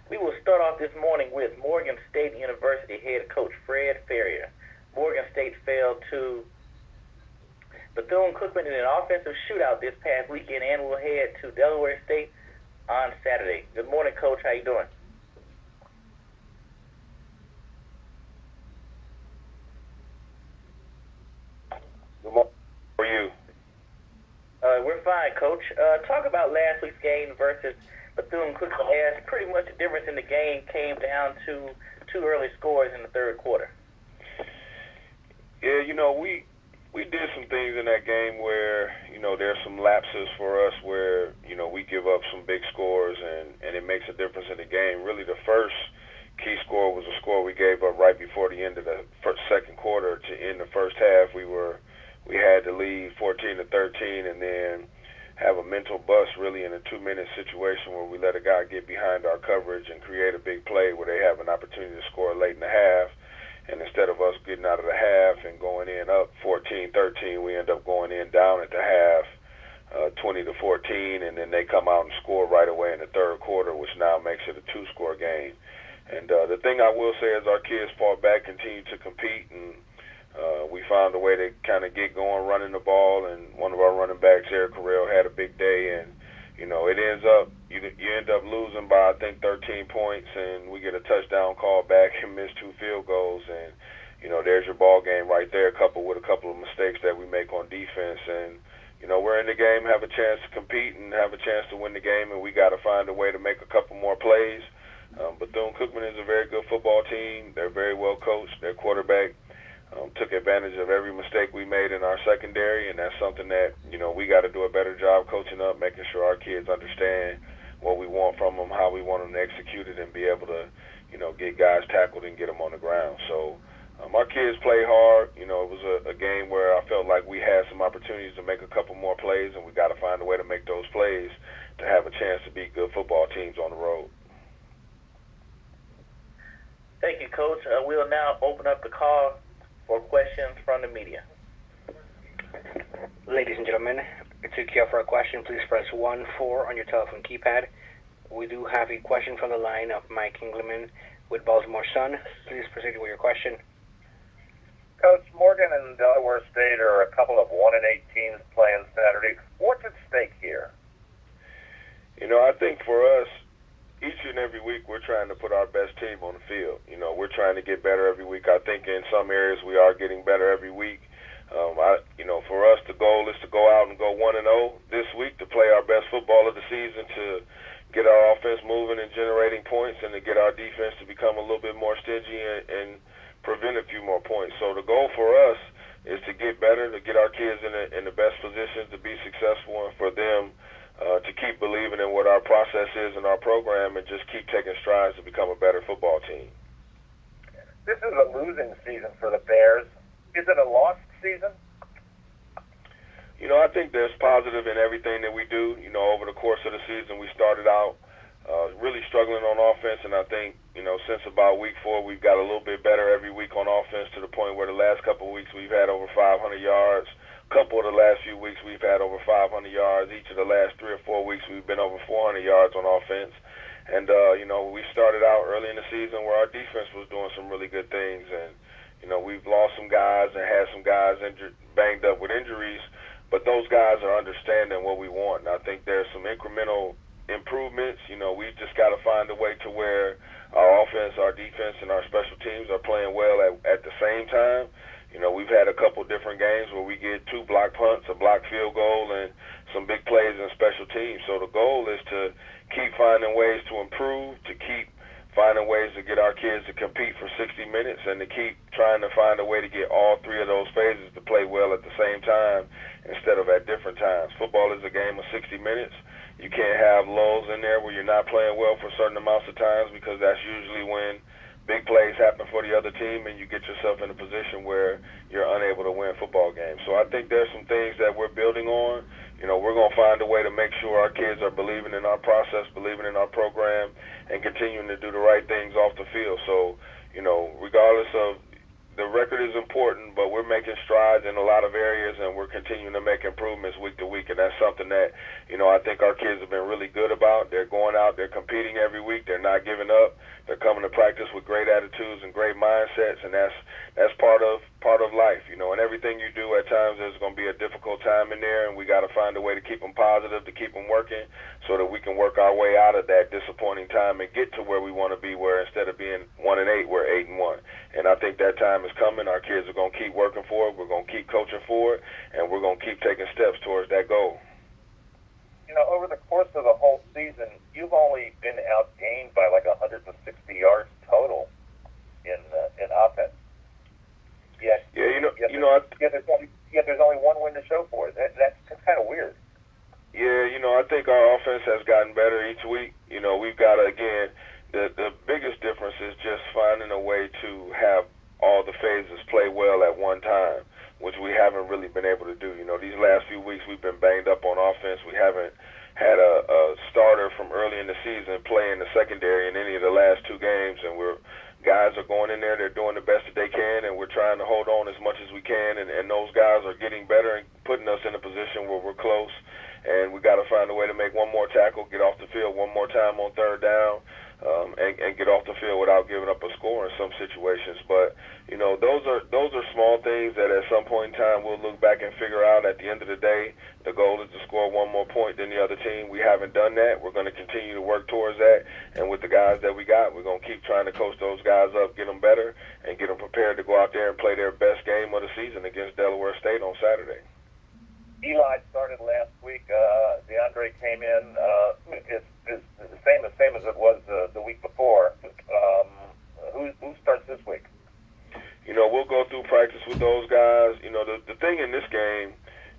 We will start off this morning with Morgan State University head coach Fred Farrier. Morgan State fell to Bethune-Cookman in an offensive shootout this past weekend and will head to Delaware State on Saturday. Good morning, Coach. How you doing? Good morning. How are you? We're fine, Coach. Talk about last week's game versus Bethune-Cookman, as pretty much the difference in the game came down to two early scores in the third quarter. Yeah, we did some things in that game where, there's some lapses for us where, we give up some big scores and it makes a difference in the game. Really, the first key score was a score we gave up right before the end of the second quarter to end the first half. We had to lead 14-13 and then have a mental bust really in a 2-minute situation where we let a guy get behind our coverage and create a big play where they have an opportunity to score late in the half. And instead of us getting out of the half and going in up 14-13, we end up going in down at the half 20-14, and then they come out and score right away in the third quarter, which now makes it a 2-score game. And the thing I will say is our kids fought back, continued to compete, and we found a way to kind of get going running the ball, and one of our running backs, Erik, had a big day, and it ends up you end up losing by I think 13 points, and we get a touchdown call back and miss 2 field goals, and there's your ball game right there, coupled with a couple of mistakes that we make on defense, and we're in the game, have a chance to compete and have a chance to win the game, and we got to find a way to make a couple more plays. Bethune-Cookman is a very good football team. They're very well coached. Their quarterback took advantage of every mistake we made in our secondary, and that's something that, we got to do a better job coaching up, making sure our kids understand what we want from them, how we want them to execute it, and be able to, get guys tackled and get them on the ground. So our kids play hard. It was a game where I felt like we had some opportunities to make a couple more plays, and we got to find a way to make those plays to have a chance to beat good football teams on the road. Thank you, Coach. We'll now open up the call for questions from the media. Ladies and gentlemen, to queue up for a question, please press 1-4 on your telephone keypad. We do have a question from the line of Mike Engleman with Baltimore Sun. Please proceed with your question. Coach, Morgan and Delaware State are a couple of 1-8 teams playing Saturday. What's at stake here? I think for us, each and every week we're trying to put our best team on the field. We're trying to get better every week. I think in some areas we are getting better every week. For us, the goal is to go out and go 1-0 this week, to play our best football of the season, to get our offense moving and generating points, and to get our defense to become a little bit more stingy and prevent a few more points. So the goal for us is to get better, to get our kids in the best position to be successful, and for them to keep believing in what our process is and our program, and just keep taking strides to become a better football team. This is a losing season for the Bears. Is it a lost season? I think there's positive in everything that we do. Over the course of the season, we started out really struggling on offense, and I think, since about week 4, we've got a little bit better every week on offense, to the point where the last couple of weeks we've had over 500 yards. A couple of the last few weeks we've had over 500 yards. Each of the last 3 or 4 weeks we've been over 400 yards on offense. And, we started out early in the season where our defense was doing some really good things, and, we've lost some guys and had some guys banged up with injuries, but those guys are understanding what we want. And I think there's some incremental improvements. We've just got to find a way to where our offense, our defense, and our special teams are playing well at the same time. We've had a couple different games where we get 2 block punts, a block field goal, and some big plays in special teams. So the goal is to keep finding ways to improve, to keep finding ways to get our kids to compete for 60 minutes, and to keep trying to find a way to get all 3 of those phases to play well at the same time instead of at different times. Football is a game of 60 minutes. You can't have lulls in there where you're not playing well for certain amounts of times, because that's usually when big plays happen for the other team and you get yourself in a position where you're unable to win football games. So I think there's some things that we're building on. We're going to find a way to make sure our kids are believing in our process, believing in our program, and continuing to do the right things off the field. So, regardless of the record is important, but we're making strides in a lot of areas, and we're continuing to make improvements week to week, and that's something that, I think our kids have been really good about. They're going out, they're competing every week, they're not giving up, they're coming to practice with great attitudes and great mindsets, and that's part of life, and everything you do at times there's going to be a difficult time in there, and we got to find a way to keep them positive, to keep them working, so that we can work our way out of that disappointing time and get to where we want to be, where instead of being 1-8, we're 8-1. And I think that time is coming. Our kids are going to keep working for it. We're going to keep coaching for it, and we're going to keep taking steps towards that goal. Over the course of the whole season, you've only been outgained by like 160 yards total in offense. Yet there's only one win to show for it. That's kind of weird. Yeah, I think our offense has gotten better each week. We've got to, again, the biggest difference is just finding a way to have all the phases play well at one time, which we haven't really been able to do. These last few weeks we've been banged up on offense. We haven't had a starter from early in the season play in the secondary in any of the last two games, and guys are going in there, they're doing the best that they can, and we're trying to hold on as much as we can, and those guys are getting better and putting us in a position where we're close, and we got to find a way to make one more tackle, get off the field one more time on third down, and get off the field without giving up a score in some situations. But those are small things that at some point in time we'll look back and figure out. At the end of the day, the goal is to score one more point than the other team. We haven't done that. We're going to continue to work towards that, and with the guys that we got, we're going to keep trying to coach those guys up, get them better, and get them prepared to go out there and play their best game of the season against Delaware State on Saturday. Eli started last week. DeAndre came in. It's the same as it was the week before. Who starts this week? We'll go through practice with those guys. The thing in this game,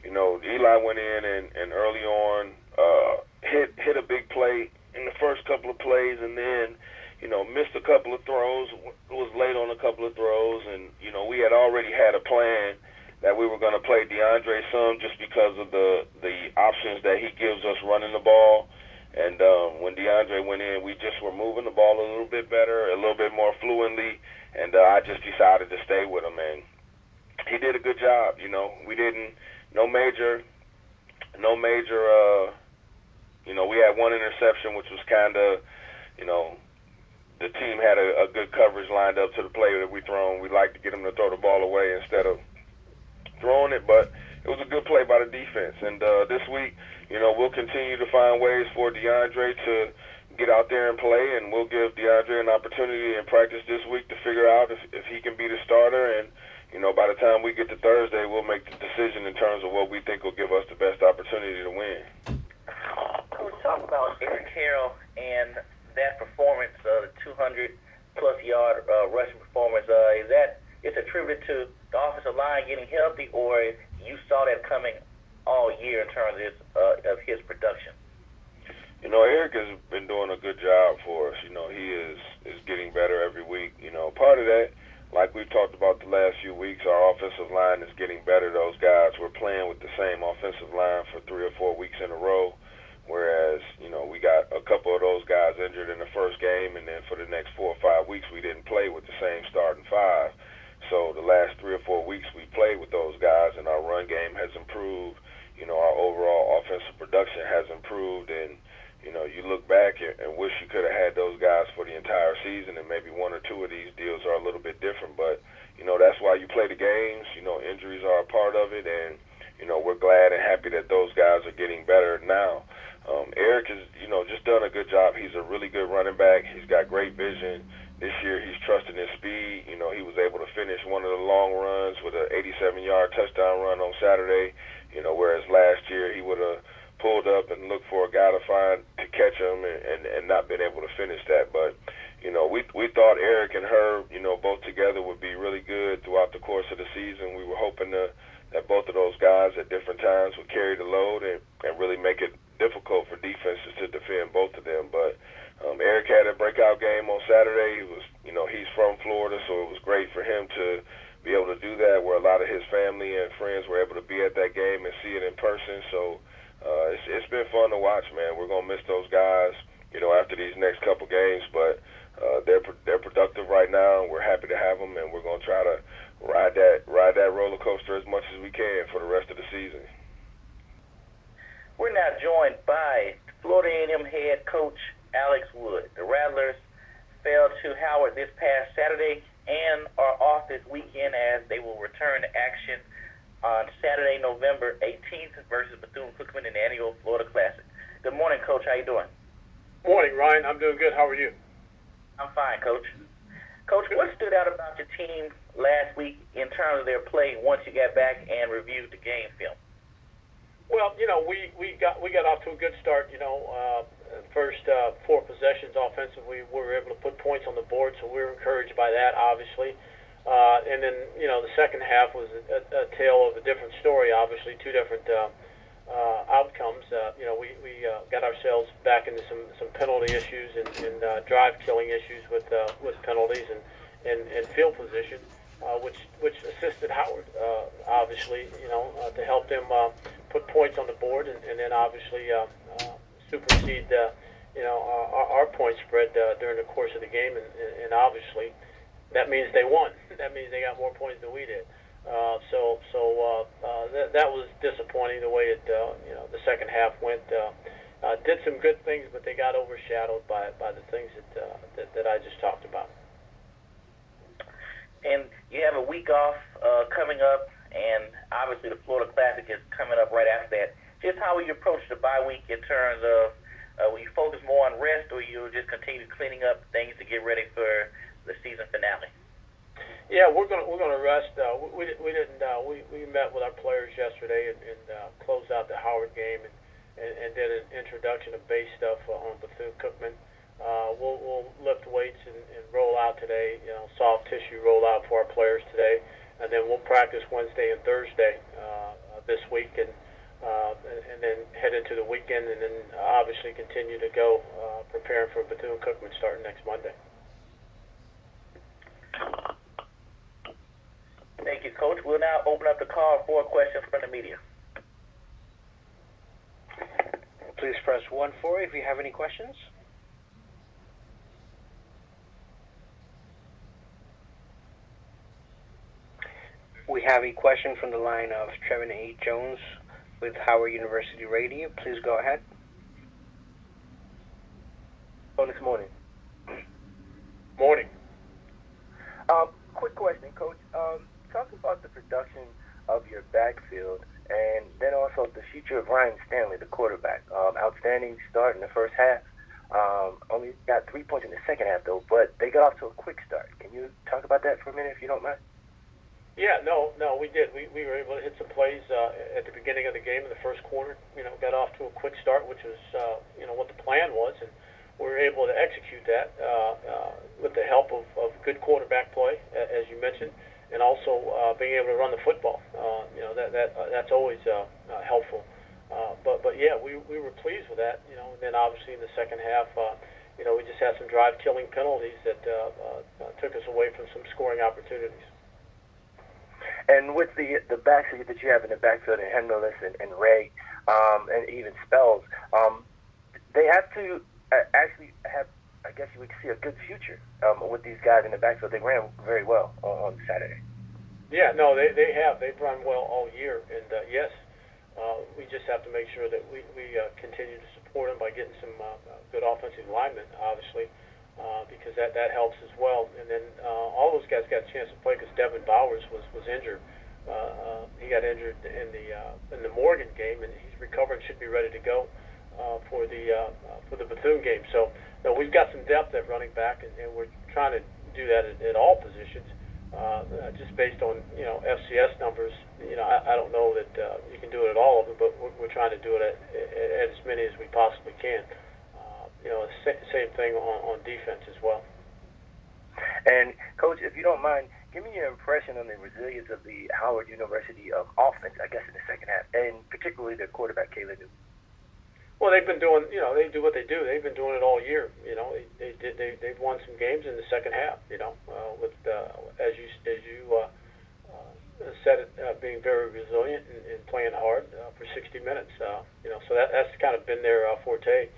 Eli went in and early on hit a big play in the first couple of plays, and then missed a couple of throws, was late on a couple of throws, and we had already had a plan that we were going to play DeAndre some just because of the options that he gives us running the ball. And when DeAndre went in, we just were moving the ball a little bit better, a little bit more fluently, and I just decided to stay with him. And he did a good job. We didn't, no major, we had one interception, which was kind of, the team had a good coverage lined up to the play that we thrown. We like to get him to throw the ball away instead of throwing it, but it was a good play by the defense. And this week, we'll continue to find ways for DeAndre to get out there and play, and we'll give DeAndre an opportunity in practice this week to figure out if he can be the starter. And, by the time we get to Thursday, we'll make the decision in terms of what we think will give us the best opportunity to win. Coach, talk about Erik and that performance, the 200-plus yard rushing performance. Is that it's attributed to the offensive line getting healthy, or you saw that coming all year in terms of his production? Erik has been doing a good job for us. He is getting better every week. Part of that, like we've talked about the last few weeks, our offensive line is getting better. Those guys, we're playing with the same offensive line for 3 or 4 weeks in a row, whereas, we got a couple of those guys injured in the first game, and then for the next 4 or 5 weeks we didn't play with the same starting five. So the last 3 or 4 weeks we played with those guys, and our run game has improved. Our overall offensive production has improved, and you look back and wish you could have had those guys for the entire season, and maybe 1 or 2 of these deals are a little bit different. But that's why you play the games. Injuries are a part of it, and we're glad and happy that those guys are getting better now. Erik has just done a good job. He's a really good running back. He's got great vision. This year he's trusting his speed. He was able to finish one of the long runs with an 87-yard touchdown run on Saturday, whereas last year he would have pulled up and looked for a guy to catch him and not been able to finish that. But, we thought Erik and Herb, both together would be really good throughout the course of the season. We were hoping that both of those guys at different times would carry the load and really make it difficult for defenses to defend both of them. But Erik had a breakout game on Saturday. He's from Florida, so it was great for him to be able to do that, where a lot of his family and friends were able to be at that game and see it in person. So it's been fun to watch, man. We're gonna miss those guys, after these next couple games, but they're productive right now. We're happy to have them, and we're gonna try to fell to Howard this past Saturday and are off this weekend as they will return to action on Saturday, November 18th versus Bethune-Cookman in the annual Florida Classic. Good morning, Coach. How you doing? Morning, Ryan. I'm doing good. How are you? I'm fine, Coach. Coach, what stood out about your team last week in terms of their play once you got back and reviewed the game film? Well, we got off to a good start. First 4 possessions offensively, we were able to put points on the board, so we were encouraged by that, obviously. And then, the second half was a tale of a different story, obviously, 2 different outcomes. We got ourselves back into some penalty issues and drive-killing issues with penalties and field position, which assisted Howard, obviously, to help them put points on the board and then obviously supersede our point spread during the course of the game, and obviously that means they won. That means they got more points than we did. So that was disappointing the way the second half went. Did some good things, but they got overshadowed by the things that I just talked about. And you have a week off coming up, and obviously the Florida Classic is coming up right after that. Just how will you approach the bye week in terms of will you focus more on rest, or you just continue cleaning up things to get ready for the season finale? Yeah, we're gonna rest. We met with our players yesterday and closed out the Howard game and did an introduction of base stuff on Bethune-Cookman. We'll lift weights and roll out today. Soft tissue roll out for our players today, and then we'll practice Wednesday and Thursday this week, and then head into the weekend, and then obviously continue to go preparing for Bethune-Cookman starting next Monday. Thank you, Coach. We'll now open up the call for questions from the media. Please press 1-4 if you have any questions. We have a question from the line of Trevin A. Jones with Howard University Radio. Please go ahead. This morning. Morning. Quick question, Coach. Talk about the production of your backfield and then also the future of Ryan Stanley, the quarterback. Outstanding start in the first half. Only got 3 points in the second half, though, but they got off to a quick start. Can you talk about that for a minute, if you don't mind? Yeah, no, we did. We were able to hit some plays at the beginning of the game in the first quarter. Got off to a quick start, which was what the plan was, and we were able to execute that with the help of good quarterback play, as you mentioned, and also being able to run the football. That's always helpful. But yeah, we were pleased with that. And then obviously in the second half, we just had some drive-killing penalties that took us away from some scoring opportunities. And with the backs that you have in the backfield, and Henderless and Ray, and even Spells, they have to actually have, I guess you would see, a good future with these guys in the backfield. They ran very well on Saturday. Yeah, no, they have. They've run well all year, and yes, we just have to make sure that we continue to support them by getting some good offensive linemen, obviously, because that helps as well. And then all those guys got a chance to play because Devin Bowers was injured. He got injured in the Morgan game, and he's recovered and should be ready to go for the Bethune game. So we've got some depth at running back, and we're trying to do that at all positions. Just based on FCS numbers, I don't know that you can do it at all of them, but we're trying to do it at as many as we possibly can. Same thing on defense as well. And Coach, if you don't mind, give me your impression on the resilience of the Howard University offense, I guess, in the second half, and particularly their quarterback, Caleb Newton. Well, they've been doing, they do what they do. They've been doing it all year. They've won some games in the second half. With as you said, being very resilient and playing hard for 60 minutes. So that's kind of been their forte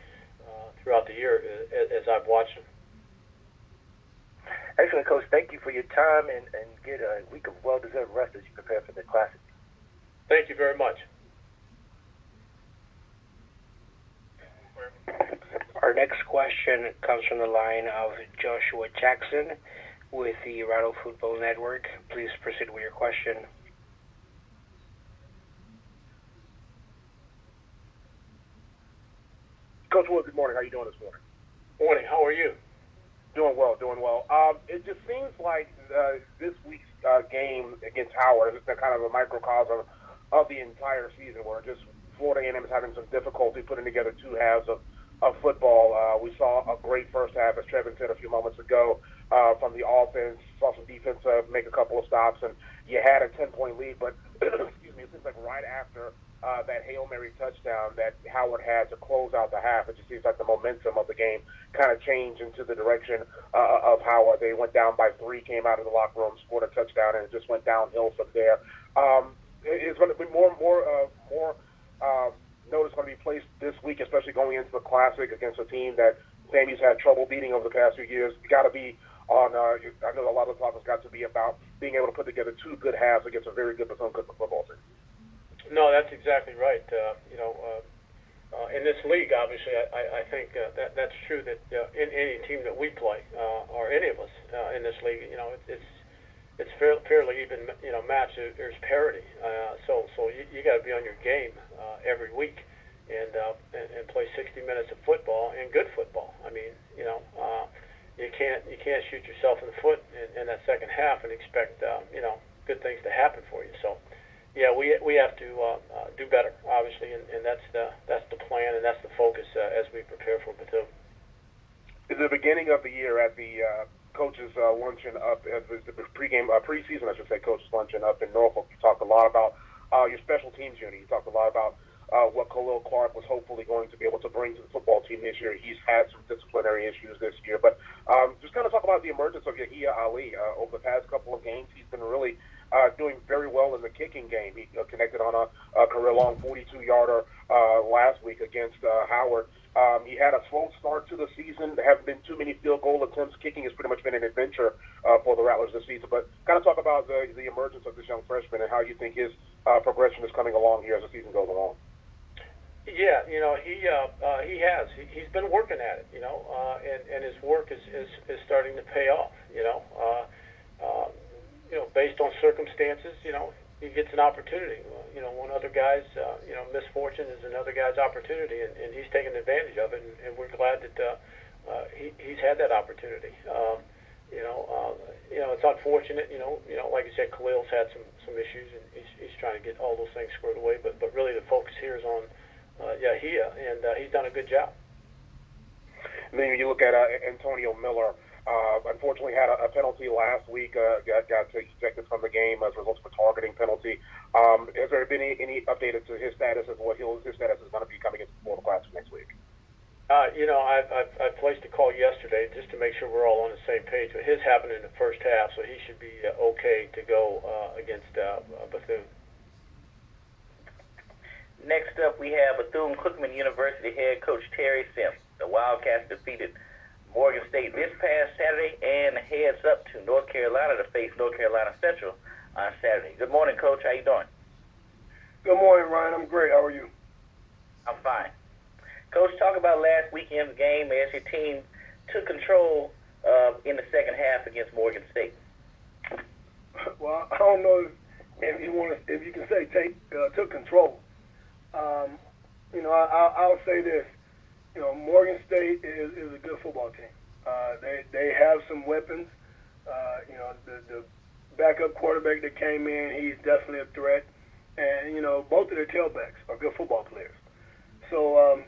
throughout the year as I've watched them. Excellent, Coach. Thank you for your time, and get a week of well-deserved rest as you prepare for the Classic. Thank you very much. Our next question comes from the line of Joshua Jackson with the Rattle Football Network. Please proceed with your question. Coach Wood, good morning. How are you doing this morning? Morning. How are you? Doing well, doing well. It just seems like this week's game against Howard has been kind of a microcosm of the entire season, where just Florida A&M is having some difficulty putting together two halves of football. We saw a great first half, as Trevin said a few moments ago, from the offense. Saw some defense make a couple of stops, and you had a 10-point lead. But excuse me, it seems like right after that Hail Mary touchdown that Howard had to close out the half, it just seems like the momentum of the game kind of changed into the direction of Howard. They went down by 3, came out of the locker room, scored a touchdown, and it just went downhill from there. It's going to be more notice going to be placed this week, especially going into the Classic against a team that Sammy's had trouble beating over the past few years. You got to be on. I know a lot of the talk has got to be about being able to put together two good halves against a very good Bethune-Cookman football team. No, that's exactly right. In this league, obviously, I think that's true. That in any team that we play, or any of us in this league, it's fairly even, match. There's parity. So you got to be on your game every week and play 60 minutes of football and good football. I mean, you can't shoot yourself in the foot in that second half and expect good things to happen for you. So yeah, we have to do better, obviously, and that's the plan and that's the focus as we prepare for Bethune. At the beginning of the year, at the coaches luncheon up at the preseason, I should say, coaches luncheon up in Norfolk, you talked a lot about your special teams unit. You talked a lot about what Khalil Clark was hopefully going to be able to bring to the football team this year. He's had some disciplinary issues this year, but just kind of talk about the emergence of Yahia Ali over the past couple of games. He's been really doing very well in the kicking game. He connected on a career-long 42-yarder last week against Howard. He had a slow start to the season. There haven't been too many field goal attempts. Kicking has pretty much been an adventure for the Rattlers this season. But kind of talk about the emergence of this young freshman and how you think his progression is coming along here as the season goes along. Yeah, he has. He's been working at it, and his work is starting to pay off, based on circumstances, he gets an opportunity. One other guy's, misfortune is another guy's opportunity, and he's taken advantage of it, and we're glad that he's had that opportunity. It's unfortunate, like you said, Khalil's had some issues, and he's trying to get all those things squared away, but really the focus here is on Yahia, and he's done a good job. And then you look at Antonio Miller. Unfortunately, had a penalty last week. Got ejected from the game as a result of a targeting penalty. Has there been any updated to his status as what his status is going to be coming into the Florida Classic next week? I placed a call yesterday just to make sure we're all on the same page. But his happened in the first half, so he should be okay to go against Bethune. Next up, we have Bethune-Cookman University head coach Terry Sims. The Wildcats defeated Morgan State this past Saturday and heads up to North Carolina to face North Carolina Central on Saturday. Good morning, Coach. How you doing? Good morning, Ryan. I'm great. How are you? I'm fine. Coach, talk about last weekend's game as your team took control in the second half against Morgan State. Well, I don't know if you can say took control. I'll say this. Morgan State is a good football team. They have some weapons. The backup quarterback that came in, he's definitely a threat. And, both of their tailbacks are good football players. So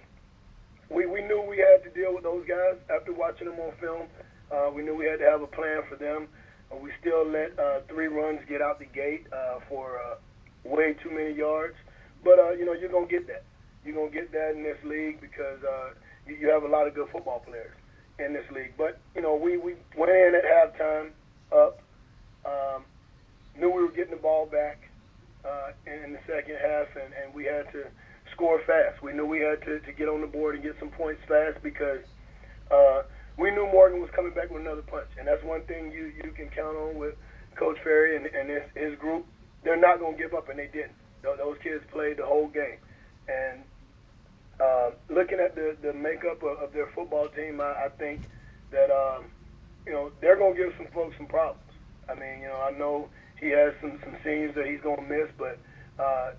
we knew we had to deal with those guys after watching them on film. We knew we had to have a plan for them. We still let 3 runs get out the gate for way too many yards. But, you're going to get that. You're going to get that in this league because you have a lot of good football players in this league. But, we went in at halftime up, knew we were getting the ball back in the second half, and we had to score fast. We knew we had to get on the board and get some points fast because we knew Morgan was coming back with another punch. And that's one thing you can count on with Coach Farrier and his group. They're not going to give up, and they didn't. Those kids played the whole game. And looking at the makeup of their football team, I think that they're going to give some folks some problems. I mean, I know he has some seniors that he's going to miss, but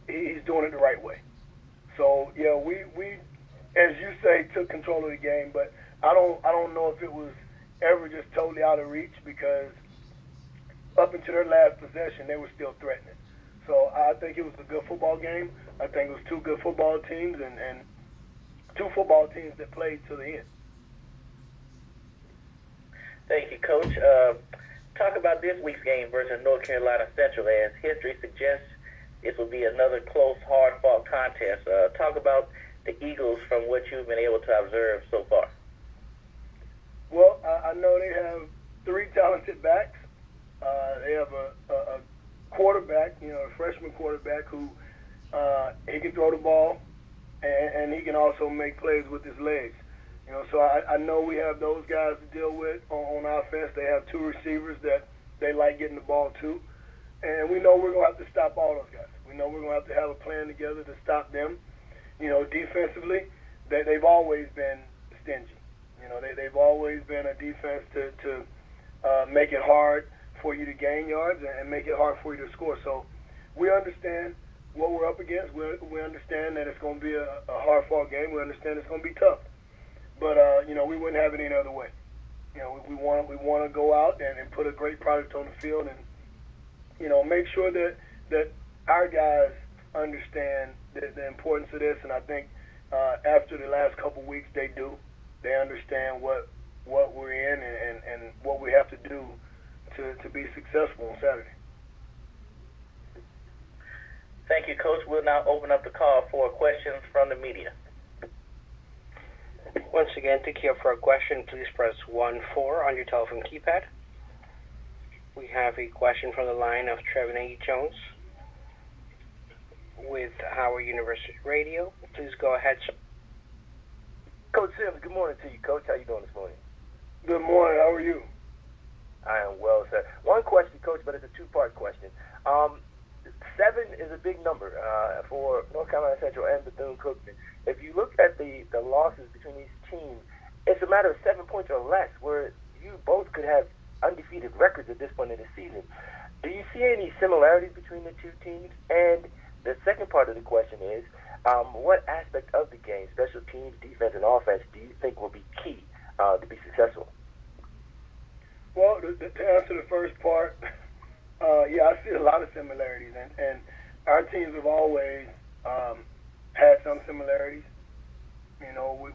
he's doing it the right way. So yeah, we as you say took control of the game, but I don't know if it was ever just totally out of reach, because up until their last possession they were still threatening. So I think it was a good football game. I think it was two good football teams and two football teams that played to the end. Thank you, Coach. Talk about this week's game versus North Carolina Central, as history suggests this will be another close, hard-fought contest. Talk about the Eagles from what you've been able to observe so far. Well, I know they have three talented backs. They have a quarterback, a freshman quarterback who he can throw the ball and he can also make plays with his legs. So I know we have those guys to deal with on offense. They have two receivers that they like getting the ball to. And we know we're going to have to stop all those guys. We know we're going to have a plan together to stop them. Defensively, they've always been stingy. They've always been a defense to make it hard for you to gain yards and make it hard for you to score. So we understand what we're up against. We understand that it's going to be a hard-fought game. We understand it's going to be tough. But, we wouldn't have it any other way. We want to go out and put a great product on the field and, make sure that our guys understand the importance of this. And I think after the last couple weeks, they do. They understand what we're in and what we have to do to be successful on Saturday. Thank you, Coach. We'll now open up the call for questions from the media. Once again, to queue up for a question, please press 1-4 on your telephone keypad. We have a question from the line of Trevin A. Jones with Howard University Radio. Please go ahead, sir. Coach Sims, good morning to you, Coach. How you doing this morning? Good morning. How are you? I am well, sir. One question, Coach, but it's a two-part question. 7 is a big number for North Carolina Central and Bethune-Cookman. If you look at the losses between these teams, it's a matter of 7 points or less, where you both could have undefeated records at this point in the season. Do you see any similarities between the two teams? And the second part of the question is, what aspect of the game, special teams, defense, and offense, do you think will be key to be successful? Well, to answer the first part, I see a lot of similarities, and our teams have always had some similarities.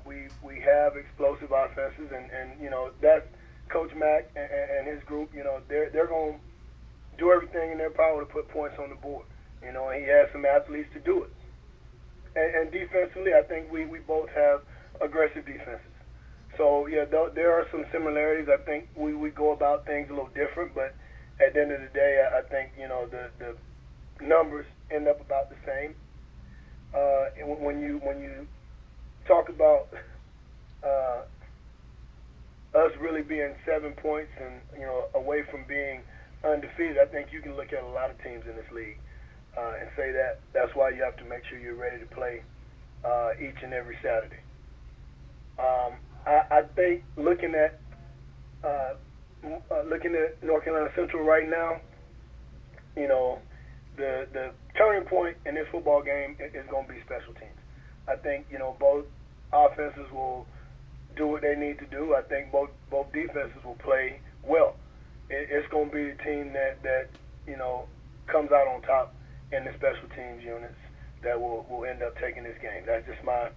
We have explosive offenses, and that's Coach Mack and his group. They're going to do everything in their power to put points on the board. And he has some athletes to do it. And defensively, I think we both have aggressive defenses. So, there are some similarities. I think we go about things a little different, but at the end of the day, I think, the numbers end up about the same. And when you talk about us really being 7 points and, away from being undefeated, I think you can look at a lot of teams in this league and say that's why you have to make sure you're ready to play each and every Saturday. I think looking at North Carolina Central right now, the turning point in this football game is going to be special teams. I think both offenses will do what they need to do. I think both defenses will play well. It's going to be a team that comes out on top in the special teams units that will end up taking this game. That's just my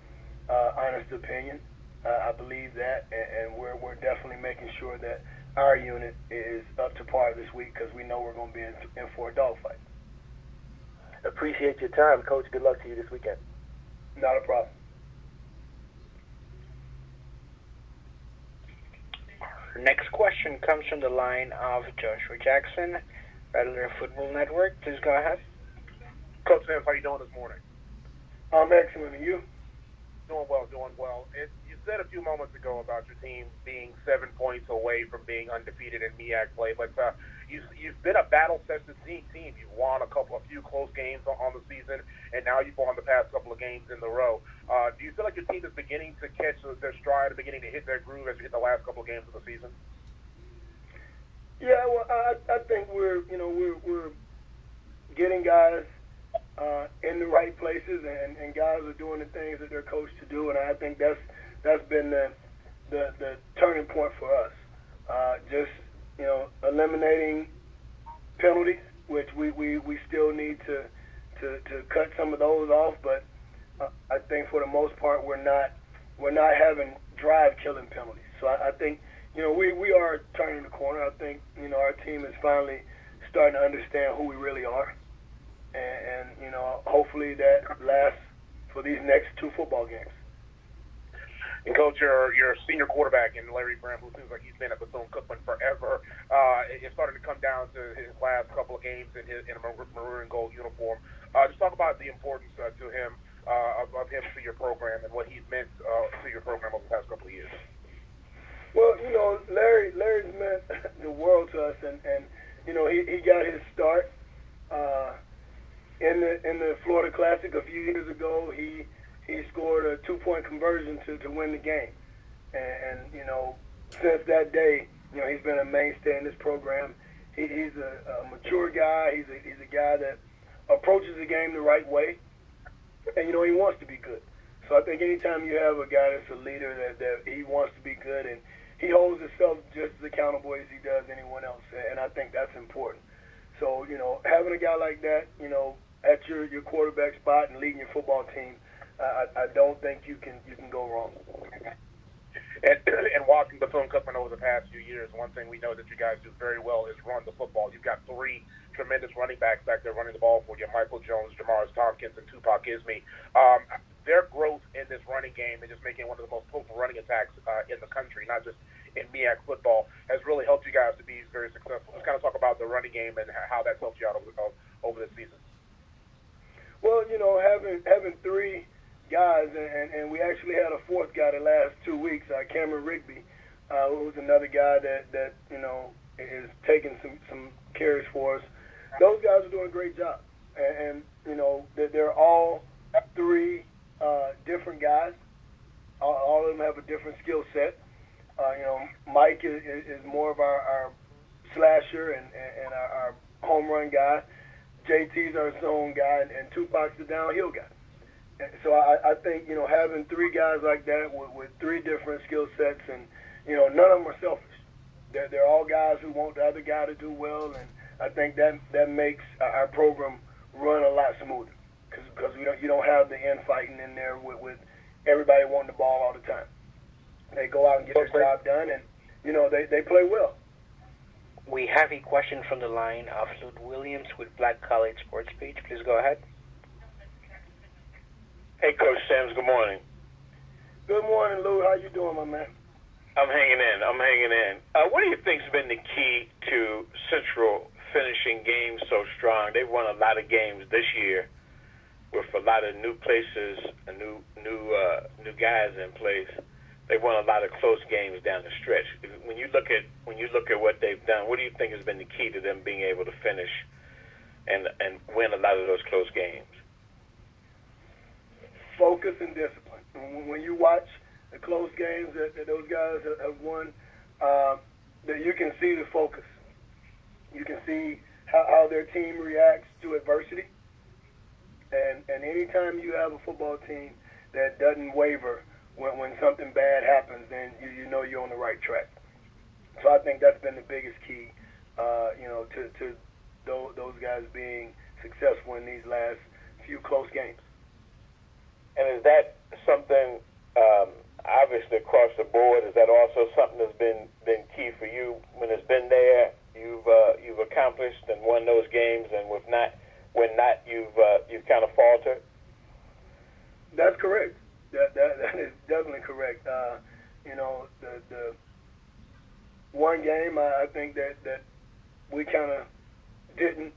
honest opinion. I believe that, and we're definitely making sure that our unit is up to par this week, because we know we're going to be in for a dogfight. Appreciate your time, Coach. Good luck to you this weekend. Not a problem. Our next question comes from the line of Joshua Jackson, Rattler Football Network. Please go ahead. Coach Sims, how you doing this morning? I'm excellent. And you? Doing well. You said a few moments ago about your team being 7 points away from being undefeated in MEAC play, but you've been a battle-tested team. You've won a few close games on the season, and now you've won the past couple of games in the row. Do you feel like your team is beginning to catch their stride, beginning to hit their groove as you hit the last couple of games of the season? Yeah, well, I think we're getting guys in the right places, and guys are doing the things that they're coached to do, and I think that's been the turning point for us. Just eliminating penalties, which we still need to cut some of those off, but I think for the most part we're not having drive killing penalties. So I think we are turning the corner. I think our team is finally starting to understand who we really are. And hopefully that lasts for these next 2 football games. And Coach, your senior quarterback in Raeburn, who seems like he's been at Bethune-Cookman forever, it's starting to come down to his last couple of games in a maroon and gold uniform. Just talk about the importance to him of him to your program and what he's meant to your program over the past couple of years. Well, Larry's meant the world to us, and he got his start in the Florida Classic a few years ago. He scored a 2-point conversion to win the game, and since that day, he's been a mainstay in this program. He's a mature guy. He's a guy that approaches the game the right way, and he wants to be good. So I think anytime you have a guy that's a leader that he wants to be good, and he holds himself just as accountable as he does anyone else, and I think that's important. So having a guy like that, at your quarterback spot and leading your football team, I don't think you can go wrong. And watching Bethune-Cookman over the past few years, one thing we know that you guys do very well is run the football. You've got 3 tremendous running backs back there running the ball for you: Michael Jones, Jamarius Tompkins, and Pough. Their growth in this running game and just making one of the most potent running attacks in the country, not just in MEAC football, has really helped you guys to be very successful. Let's kind of talk about the running game and how that's helped you out over this season. Well, having 3 guys, and we actually had a 4th guy the last 2 weeks, Cameron Rigby, who's another guy that is taking some carries for us. Those guys are doing a great job, and they're all 3 different guys. All of them have a different skill set. Mike is more of our slasher and our home run guy. JT's our zone guy, and Tupac's the downhill guy. So I think having 3 guys like that with 3 different skill sets, and none of them are selfish. They're all guys who want the other guy to do well, and I think that makes our program run a lot smoother, because you don't have the infighting in there with everybody wanting the ball all the time. They go out and get their job done, and they play well. We have a question from the line of Luke Williams with Black College Sports Page. Please go ahead. Hey, Coach Sims. Good morning. Good morning, Lou. How you doing, my man? I'm hanging in. What do you think's been the key to Central finishing games so strong? They've won a lot of games this year with a lot of new places, new guys in place. They won a lot of close games down the stretch. When you look at what they've done, what do you think has been the key to them being able to finish and win a lot of those close games? Focus and discipline. When you watch the close games that those guys have won, that you can see the focus. You can see how their team reacts to adversity. And anytime you have a football team that doesn't waver when something bad happens, then you know you're on the right track. So I think that's been the biggest key, to those guys being successful in these last few close games. And is that something, obviously across the board, is that also something that's been key for you when it's been there? You've accomplished and won those games, and when not, you've kind of faltered. That's correct. That is definitely correct. The one game I think that we kind of didn't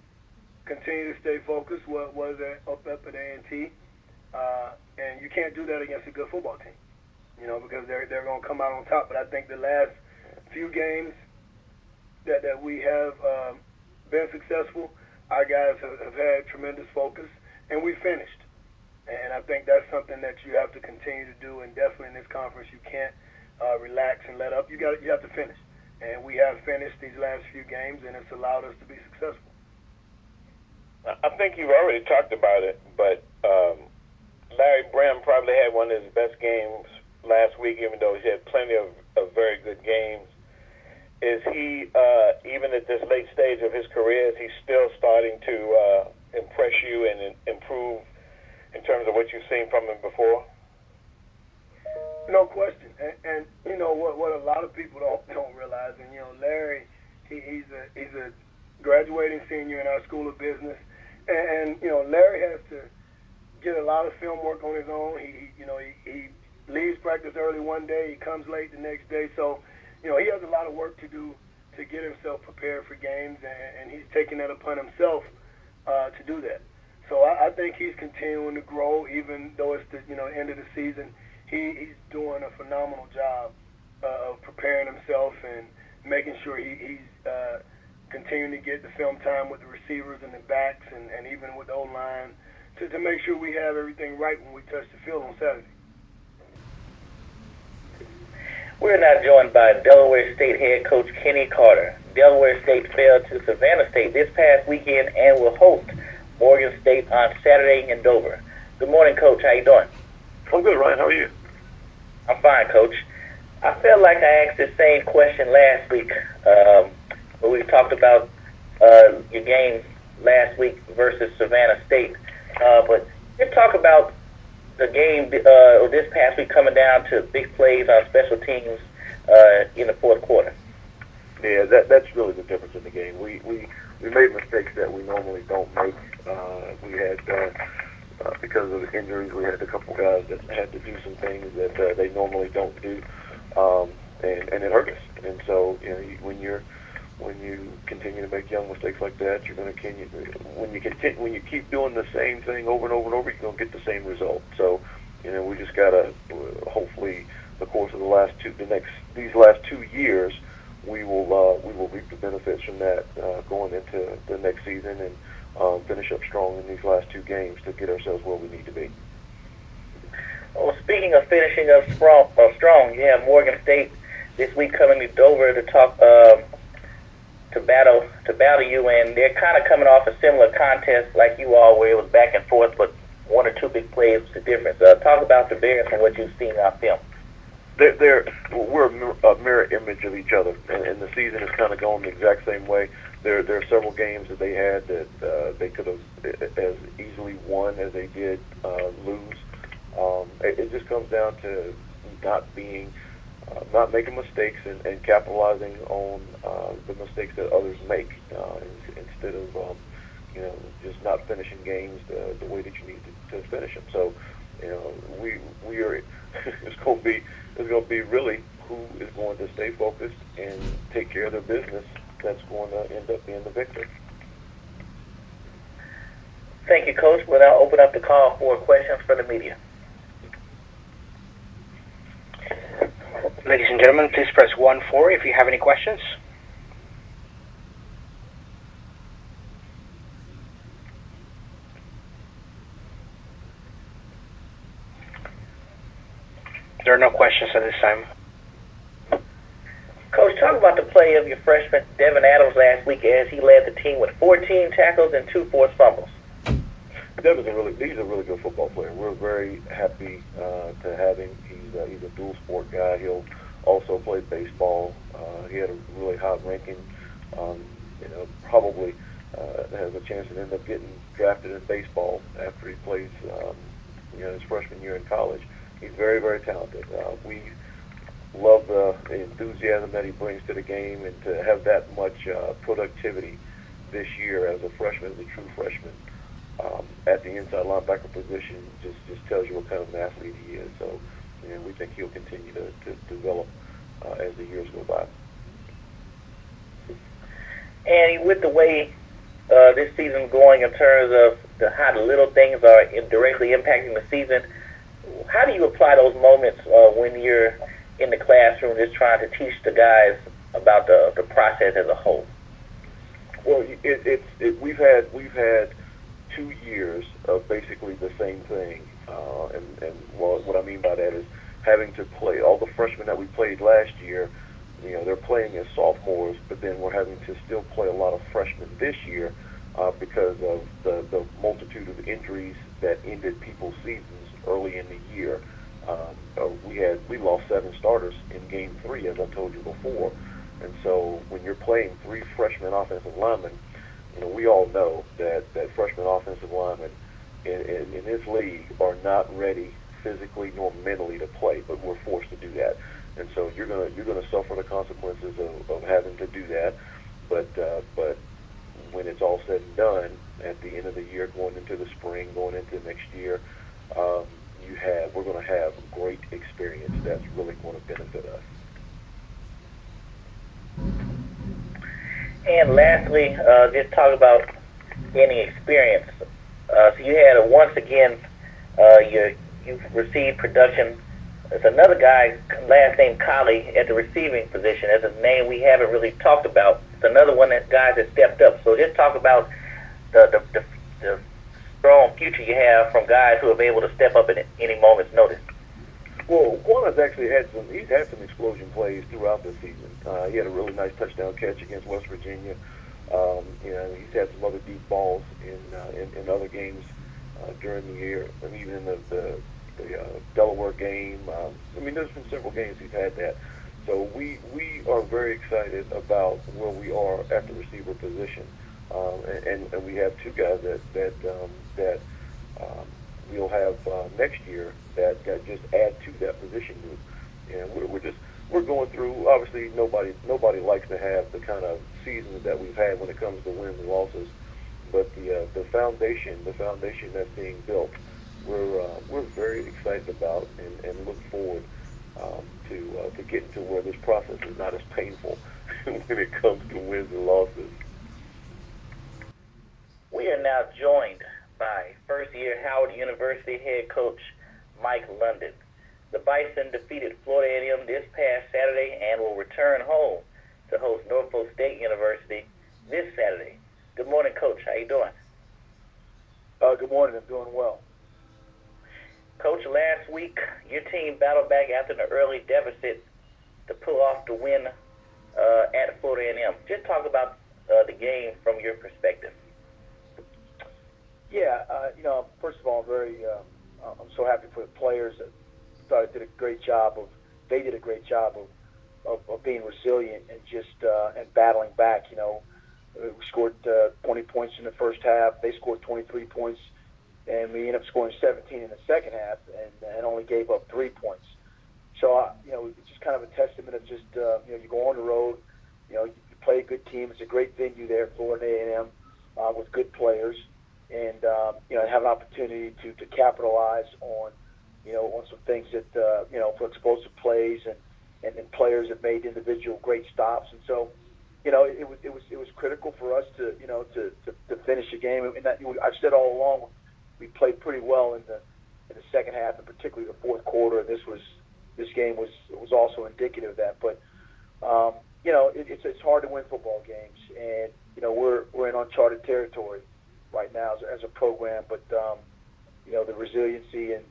continue to stay focused was up at A&T, and you can't do that against a good football team. because they're going to come out on top. But I think the last few games that we have been successful, our guys have had tremendous focus, and we finished. And I think that's something that you have to continue to do, and definitely in this conference you can't relax and let up. You have to finish. And we have finished these last few games, and it's allowed us to be successful. I think you've already talked about it, but Larry Brim probably had one of his best games last week, even though he had plenty of very good games. Is he, even at this late stage of his career, is he still starting to impress you and improve in terms of what you've seen from him before? No question. And what a lot of people don't realize, and Larry, he's a graduating senior in our School of Business, and Larry has to get a lot of film work on his own. He leaves practice early one day, he comes late the next day, so he has a lot of work to do to get himself prepared for games, and he's taking that upon himself to do that. So I think he's continuing to grow, even though it's the end of the season. He's doing a phenomenal job of preparing himself and making sure he's continuing to get the film time with the receivers and the backs and even with the O-line to make sure we have everything right when we touch the field on Saturday. We're now joined by Delaware State head coach Kenny Carter. Delaware State fell to Savannah State this past weekend and will host Morgan State on Saturday in Dover. Good morning, Coach. How you doing? I'm good, Ryan. How are you? I'm fine, Coach. I felt like I asked the same question last week when we talked about your game last week versus Savannah State. But let's talk about the game this past week coming down to big plays on special teams in the fourth quarter. Yeah, that's really the difference in the game. We made mistakes that we normally don't make. We had because of the injuries, we had a couple guys that had to do some things that they normally don't do, and it hurt us. And so when you continue to make young mistakes like that, you're going to when you keep doing the same thing over and over and over, you're going to get the same result. So we just got to hopefully the course of these last 2 years, we will reap the benefits from that going into the next season and finish up strong in these last 2 games to get ourselves where we need to be. Well, speaking of finishing up strong, you have Morgan State this week coming to Dover to talk to battle you, and they're kind of coming off a similar contest like you all, where it was back and forth, but 1 or 2 big plays was the difference. Talk about the Bears and what you've seen on film. We're a mirror image of each other, and the season is kind of going the exact same way. There are several games that they had that they could have as easily won as they did lose. It just comes down to not making mistakes and capitalizing on the mistakes that others make instead of just not finishing games the way that you need to finish them. So we are it's going to be really who is going to stay focused and take care of their business that's going to end up being the victor. Thank you, Coach. We'll now open up the call for questions from the media. Ladies and gentlemen, please press 1-4 if you have any questions. There are no questions at this time. Coach, talk about the play of your freshman Devin Adams last week as he led the team with 14 tackles and 2 forced fumbles. Devin's he's a really good football player. We're very happy to have him. He's a dual sport guy. He'll also play baseball. He had a really high ranking. Probably has a chance to end up getting drafted in baseball after he plays his freshman year in college. He's very, very talented. We love the enthusiasm that he brings to the game, and to have that much productivity this year as a freshman, as a true freshman, at the inside linebacker position just tells you what kind of an athlete he is. So we think he'll continue to develop as the years go by. And with the way this season's going in terms of how the little things are directly impacting the season, how do you apply those moments when you're in the classroom just trying to teach the guys about the process as a whole? Well, we've had 2 years of basically the same thing, and what I mean by that is having to play all the freshmen that we played last year. They're playing as sophomores, but then we're having to still play a lot of freshmen this year because of the multitude of injuries that ended people's seasons early in the year. We lost 7 starters in Game 3, as I told you before, and so when you're playing 3 freshman offensive linemen, we all know that freshman offensive linemen in this league are not ready physically nor mentally to play, but we're forced to do that. And so you're gonna suffer the consequences of having to do that. But when it's all said and done, at the end of the year, going into the spring, going into next year, we're going to have great experience that's really going to benefit us. And lastly, just talk about any experience. So you had once again, you received production. There's another guy, last name Colley, at the receiving position. That's a name we haven't really talked about. It's another one that guys that stepped up. So just talk about the strong future you have from guys who have been able to step up at any moment's notice. Well, Quan has actually had some explosion plays throughout the season. He had a really nice touchdown catch against West Virginia. He's had some other deep balls in other games during the year, and even in the Delaware game. There's been several games he's had that. So we are very excited about where we are at the receiver position, and we have 2 guys that we'll have next year that just add to that position group. And we're going through. Obviously, nobody likes to have the kind of seasons that we've had when it comes to wins and losses, but the foundation that's being built, we're very excited about and look forward to getting to where this process is not as painful when it comes to wins and losses. We are now joined by first-year Howard University head coach Mike London. The Bison defeated Florida A&M this past Saturday and will return home to host Norfolk State University this Saturday. Good morning, Coach. How you doing? Good morning. I'm doing well. Coach, last week your team battled back after an early deficit to pull off the win at Florida A&M. Just talk about the game from your perspective. Yeah, first of all, I'm so happy for the players. I thought they did a great job of being resilient and just and battling back. We scored 20 points in the first half. They scored 23 points, and we ended up scoring 17 in the second half, and only gave up 3 points. So it's just kind of a testament of just you go on the road, you play a good team. It's a great venue there, Florida A&M, with good players, and have an opportunity to capitalize on some things that for explosive plays and players that made individual great stops. And so it was critical for us to finish the game. And that, I've said all along, we played pretty well in the second half, and particularly the fourth quarter. This game was also indicative of that. But it's hard to win football games, and we're in uncharted territory right now as a program. But the resiliency and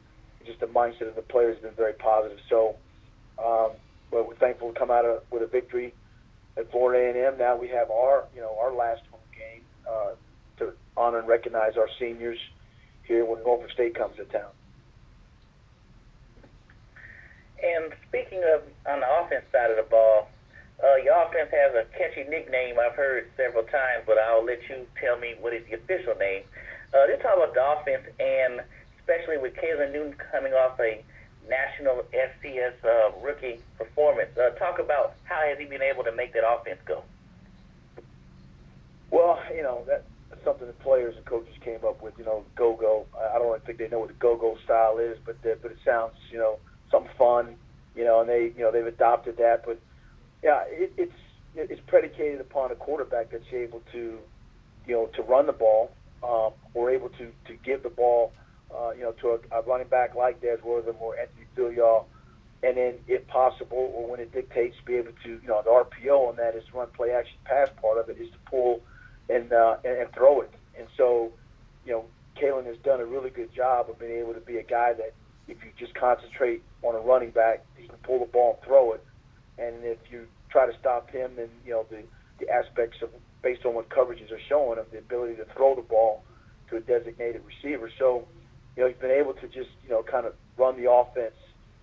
just the mindset of the players has been very positive. So we're thankful to come out with a victory at Florida A&M. Now we have our last home game to honor and recognize our seniors here when Norfolk State comes to town. And speaking of on the offense side of the ball, your offense has a catchy nickname I've heard several times, but I'll let you tell me what is the official name. Let's talk about the offense, and especially with Kalen Newton coming off a national FCS rookie performance. Talk about how has he been able to make that offense go? Well, that's something that players and coaches came up with. Go-go. I don't really think they know what the go-go style is, but it sounds something fun. And they've adopted that. But yeah, it's predicated upon a quarterback that's able to run the ball, or able to give the ball to a running back like Des Wortham or Anthony Filial, and then, if possible, or when it dictates, be able to, the RPO on that is run, play, action, pass part of it is to pull and throw it. And so, Kalen has done a really good job of being able to be a guy that if you just concentrate on a running back, he can pull the ball and throw it. And if you try to stop him, then, the aspects of, based on what coverages are showing, of the ability to throw the ball to a designated receiver. So, he's been able to just, kind of run the offense,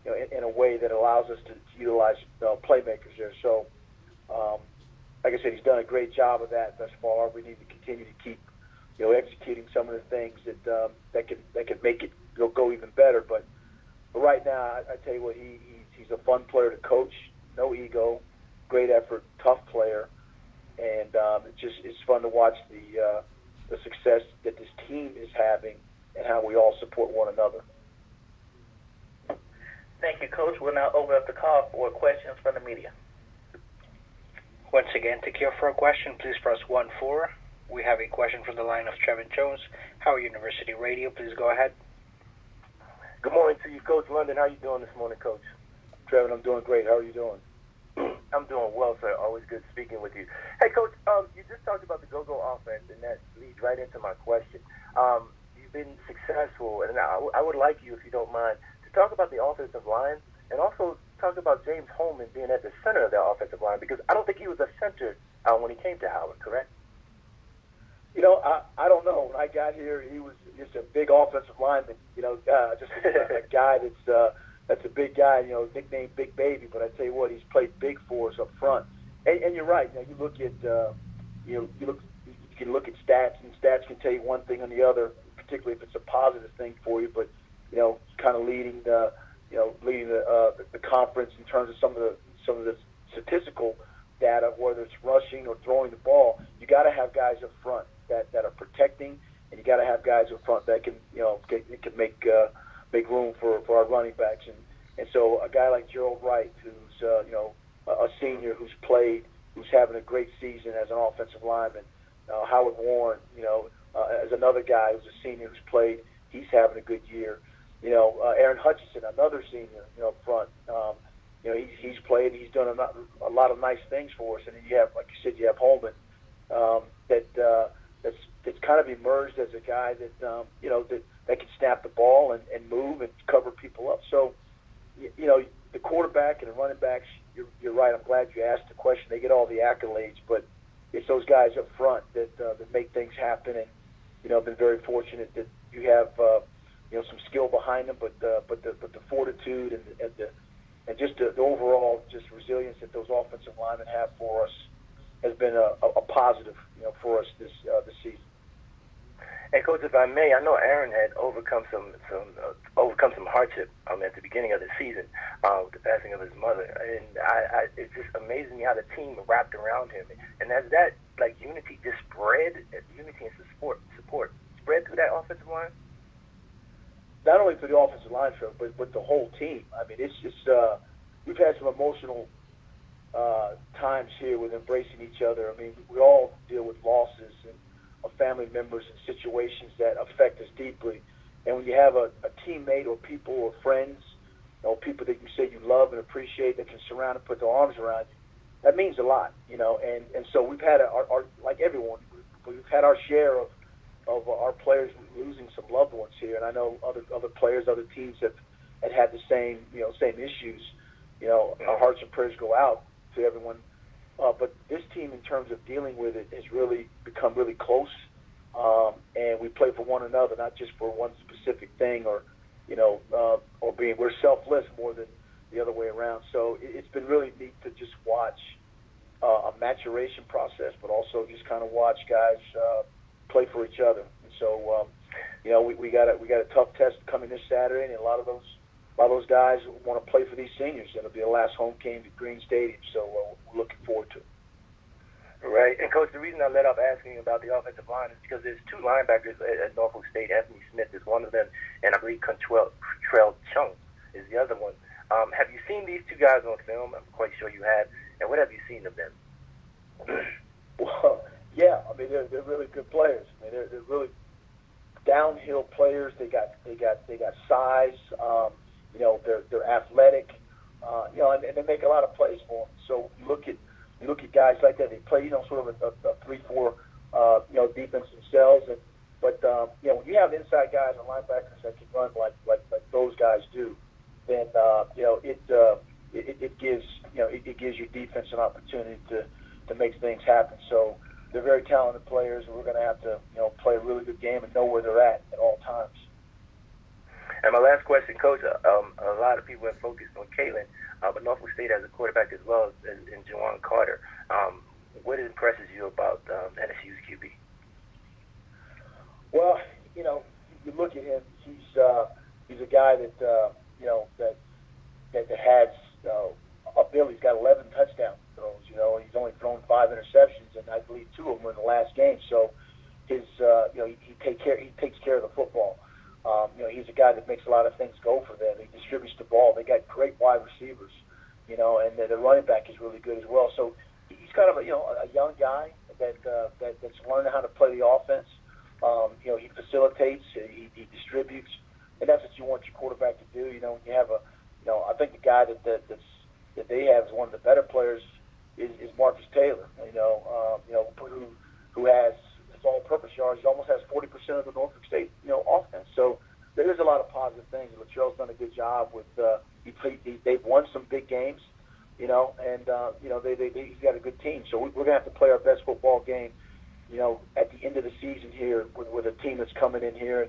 in a way that allows us to utilize playmakers there. So, like I said, he's done a great job of that thus far. We need to continue to keep, executing some of the things that can make it go even better. But right now, I tell you what, he's a fun player to coach. No ego, great effort, tough player, and it's fun to watch the success that this team is having and how we all support one another. Thank you, Coach. We'll now open up the call for questions from the media. Once again, to queue for a question, please press 1-4. We have a question from the line of Trevin Jones, Howard University Radio. Please go ahead. Good morning to you, Coach London. How are you doing this morning, Coach? Trevin, I'm doing great. How are you doing? I'm doing well, sir. Always good speaking with you. Hey, Coach, you just talked about the go-go offense, and that leads right into my question. You've been successful, and I would like you, if you don't mind, to talk about the offensive line and also talk about James Holman being at the center of that offensive line, because I don't think he was a center when he came to Howard, correct? I don't know. When I got here, he was just a big offensive lineman, just a guy that's a big guy, nicknamed Big Baby. But I tell you what, he's played big for us up front. And you're right. Now you look at, you can look at stats, and stats can tell you one thing or the other, particularly if it's a positive thing for you. But kind of leading the conference in terms of some of the statistical data, whether it's rushing or throwing the ball. You got to have guys up front that are protecting, and you got to have guys up front that can can make room for our running backs. And so a guy like Gerald Wright, who's a senior who's played, who's having a great season as an offensive lineman. Howard Warren, as another guy who's a senior who's played, he's having a good year. Aaron Hutchinson, another senior, up front. He's played. He's done a lot of nice things for us. And then you have, like you said, you have Holman, that's kind of emerged as a guy that that can snap the ball and move and cover people up. So, the quarterback and the running backs, you're right. I'm glad you asked the question. They get all the accolades, but it's those guys up front that make things happen. And I've been very fortunate that you have some skill behind them, but the fortitude and just the overall just resilience that those offensive linemen have for us has been a positive, for us this season. And Coach, if I may, I know Aaron had overcome some hardship at the beginning of the season with the passing of his mother, and it's just amazing how the team wrapped around him. And as that unity just spread, unity and support spread through that offensive line. Not only for the offensive line, but the whole team. I mean, it's just we've had some emotional times here with embracing each other. I mean, we all deal with losses and of family members and situations that affect us deeply. And when you have a teammate or people or friends, people that you say you love and appreciate that can surround and put their arms around you, that means a lot, And so we've had our like everyone, we've had our share of our players losing some loved ones here, and I know other players, other teams have had the same issues. Our hearts and prayers go out to everyone. But this team, in terms of dealing with it, has really become really close, and we play for one another, not just for one specific thing, or we're selfless more than the other way around. So it's been really neat to just watch a maturation process, but also just kind of watch guys play for each other. And so we got a tough test coming this Saturday, and a lot of those guys want to play for these seniors. It'll be the last home game at Green Stadium, so we're looking forward to it. Right. And, Coach, the reason I let off asking about the offensive line is because there's two linebackers at Norfolk State. Anthony Smith is one of them, and I believe Latrell Chung is the other one. Have you seen these two guys on film? I'm quite sure you have. And what have you seen of them? Well, yeah. I mean, they're really good players. I mean, they're really downhill players. They got size. They're athletic. And they make a lot of plays for them. So you look at guys like that. They play sort of a 3-4 defense themselves. But when you have inside guys and linebackers that can run like those guys do, then it gives your defense an opportunity to make things happen. So they're very talented players, and we're going to have to play a really good game and know where they're at all times. And my last question, Coach, a lot of people have focused on Kalen, but Norfolk State has a quarterback as well in Juwan Carter. What impresses you about NSU's QB? Well, you look at him. He's a guy that has ability. He's got 11 touchdown throws. He's only thrown 5 interceptions, and I believe 2 of them were in the last game. So he takes care of the football. He's a guy that makes a lot of things go for them. He distributes the ball. They got great wide receivers, and the running back is really good as well. So he's kind of a young guy that's learning how to play the offense. He facilitates, he distributes, and that's what you want your quarterback to do. When you have I think the guy that they have is one of the better players is Marcus Taylor. Who has his all-purpose yards. He almost has 40% of the Norfolk State offense. So there is a lot of positive things. Latrell's done a good job with. They've won some big games, and he's got a good team. So we're gonna have to play our best football game. At the end of the season here with a team that's coming in here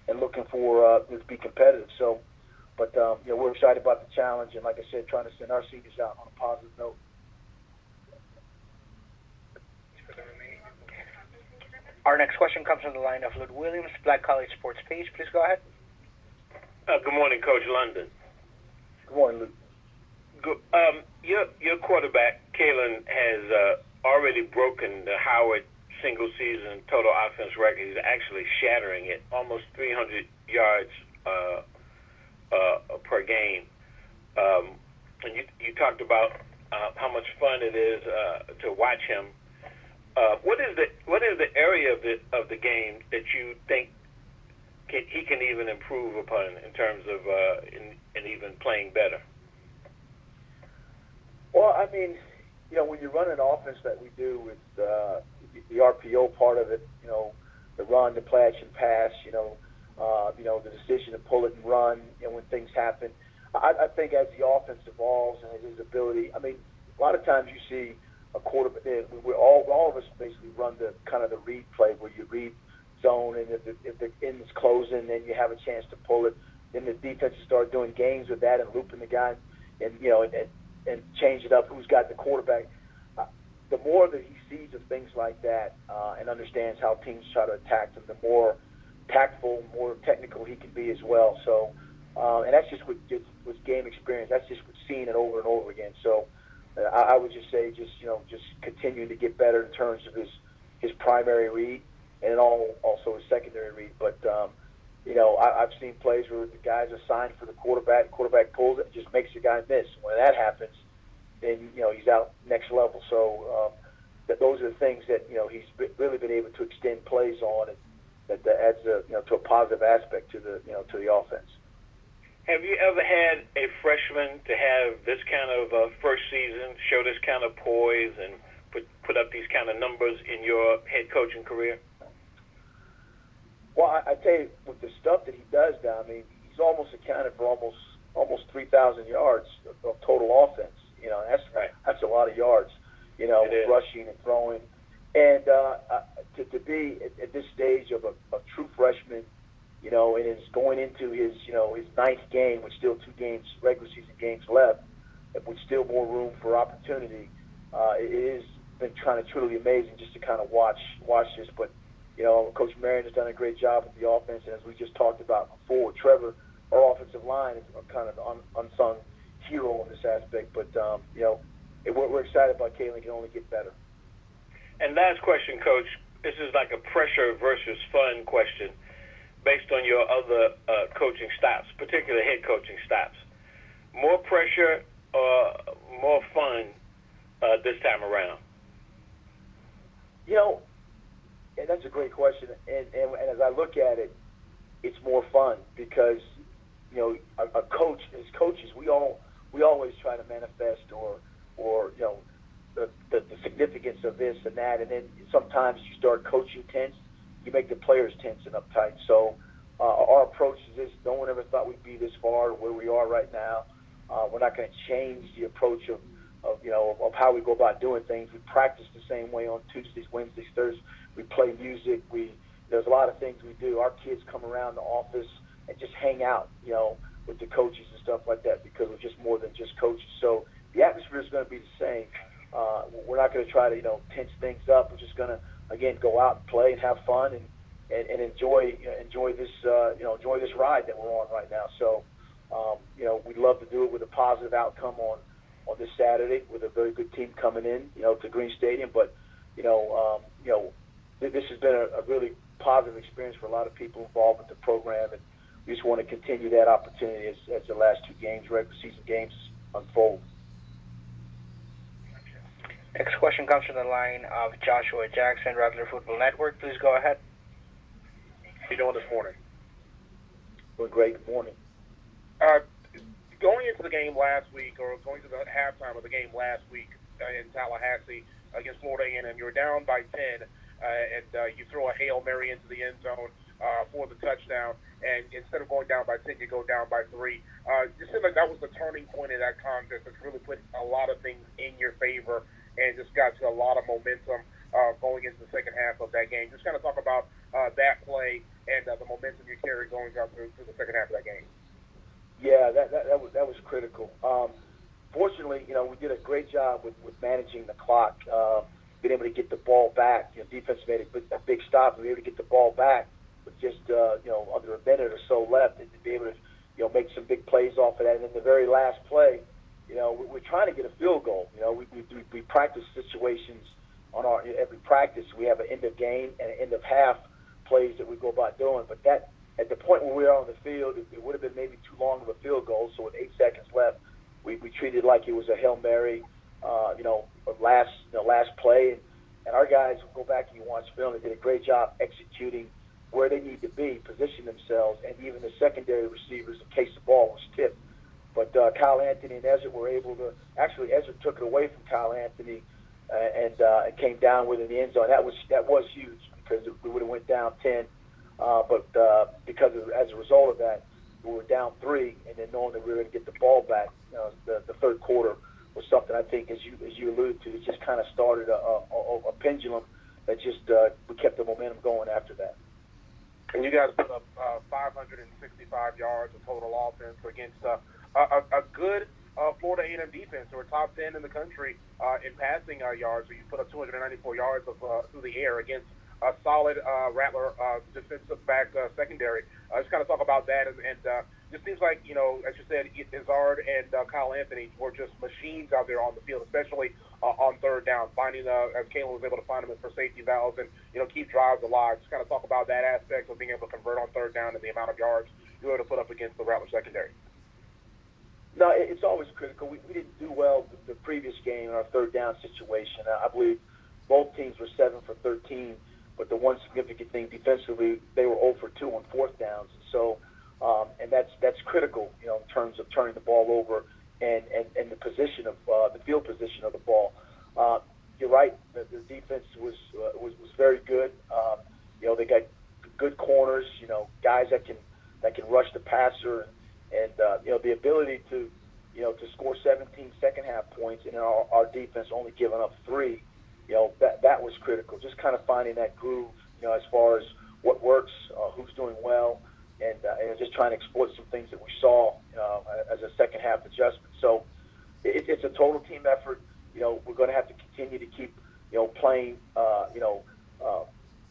and looking for to be competitive. So, but we're excited about the challenge, and like I said, trying to send our seniors out on a positive note. Our next question comes from the line of Luke Williams, Black College Sports Page. Please go ahead. Good morning, Coach London. Good morning, Luke. Your quarterback, Kalen, has already broken the Howard single-season total offense record. He's actually shattering it, almost 300 yards per game. And you talked about how much fun it is to watch him. What is the area of the game that you think he can even improve upon in terms of in even playing better? Well, I mean, when you run an offense that we do with the RPO part of it, the run, the play action pass, the decision to pull it and run, when things happen. I think as the offense evolves and his ability, I mean, a lot of times you see a quarterback. All of us basically run the kind of the read play where you read zone, and if the end is closing, then you have a chance to pull it. Then the defenses start doing games with that and looping the guy, and change it up. Who's got the quarterback? The more that he sees of things like that and understands how teams try to attack them, the more tactful, more technical he can be as well. So, and that's just with game experience. That's just with seeing it over and over again. So, I would just say, just continuing to get better in terms of his primary read and also his secondary read. But I've seen plays where the guys are signed for the quarterback pulls it, and just makes the guy miss. When that happens, then he's out next level. So those are the things that he's really been able to extend plays on, and that adds to a positive aspect to the offense. Have you ever had a freshman to have this kind of first season, show this kind of poise, and put up these kind of numbers in your head coaching career? Well, I tell you, with the stuff that he does now, I mean, he's almost accounted for almost 3,000 yards of total offense. That's right. That's a lot of yards. Rushing and throwing, and to be at this stage of a true freshman, and is going into his ninth game with still 2 games, regular season games left, with still more room for opportunity. It has been kind of truly amazing just to kind of watch this. But Coach Marion has done a great job with the offense, and as we just talked about before, Trevor, our offensive line is kind of the unsung hero in this aspect. But we're excited about Kalen. Can only get better. And last question, Coach. This is like a pressure versus fun question, based on your other coaching stops, particularly head coaching stops. More pressure or more fun this time around? And that's a great question. And as I look at it, it's more fun because, you know, a coach, as coaches, we always try to manifest or you know, the significance of this and that. And then sometimes you start coaching tense, you make the players tense and uptight. So our approach is this: no one ever thought we'd be this far where we are right now. We're not going to change the approach of how we go about doing things. We practice the same way on Tuesdays, Wednesdays, Thursdays. We play music. There's a lot of things we do. Our kids come around the office and just hang out, you know, with the coaches and stuff like that because we're just more than just coaches. So the atmosphere is going to be the same. We're not going to try to, you know, tense things up. We're just going to, again, go out and play and have fun and enjoy this enjoy this ride that we're on right now. So you know, we'd love to do it with a positive outcome on this Saturday with a very good team coming in, you know, to Green Stadium. But this has been a really positive experience for a lot of people involved with the program, and we just want to continue that opportunity as the last two games, regular season games, unfold. Next question comes from the line of Joshua Jackson, Rattler Football Network. Please go ahead. How you doing this morning? Doing great. Good morning. Going into the game last week, or going to the halftime of the game last week in Tallahassee against Florida A&M, you were down by 10, and you throw a Hail Mary into the end zone for the touchdown, and instead of going down by 10, you go down by 3. It seemed like that was the turning point of that contest. It's really put a lot of things in your favor and just got you a lot of momentum going into the second half of that game. Just kind of talk about that play and the momentum you carried going down through the second half of that game. Yeah, that was critical. Fortunately, you know, we did a great job with managing the clock, being able to get the ball back. You know, defense made a big stop, and we were able to get the ball back with just under a minute or so left, and to be able to, you know, make some big plays off of that. And then the very last play, you know, we're trying to get a field goal. You know, we practice situations on every practice. We have an end of game and an end of half plays that we go about doing, but that. At the point when we were on the field, it would have been maybe too long of a field goal. So with 8 seconds left, we treated it like it was a Hail Mary, last play. And our guys, go back and you watch film, they did a great job executing where they need to be, position themselves, and even the secondary receivers in case the ball was tipped. But Kyle Anthony and Ezra were able to – actually, Ezra took it away from Kyle Anthony and came down with it in the end zone. That was huge because we would have went down 10. But as a result of that, we were down 3, and then knowing that we were going to get the ball back, you know, the third quarter was something I think, as you alluded to, it just kind of started a pendulum that just we kept the momentum going after that. And you guys put up 565 yards of total offense against a good Florida A&M defense, who are top 10 in the country in passing yards. So you put up 294 yards through the air against a solid Rattler defensive back secondary. Just kind of talk about that, and just seems like, you know, as you said, Izzard and Kyle Anthony were just machines out there on the field, especially on third down, finding as Kalen was able to find them for safety valves and, you know, keep drives alive. Just kind of talk about that aspect of being able to convert on third down and the amount of yards you were able to put up against the Rattler secondary. No, it's always critical. We didn't do well the previous game in our third down situation. I believe both teams were 7 for 13. But the one significant thing defensively, they were 0 for 2 on fourth downs. So, and that's critical, you know, in terms of turning the ball over and the position of the field position of the ball. You're right. The defense was very good. You know, they got good corners. You know, guys that can rush the passer, and you know, the ability to score 17 second half points, and our defense only giving up 3. You know, that was critical. Just kind of finding that groove, you know, as far as what works, who's doing well, and just trying to exploit some things that we saw as a second half adjustment. So it's a total team effort. You know, we're going to have to continue to keep, you know, playing,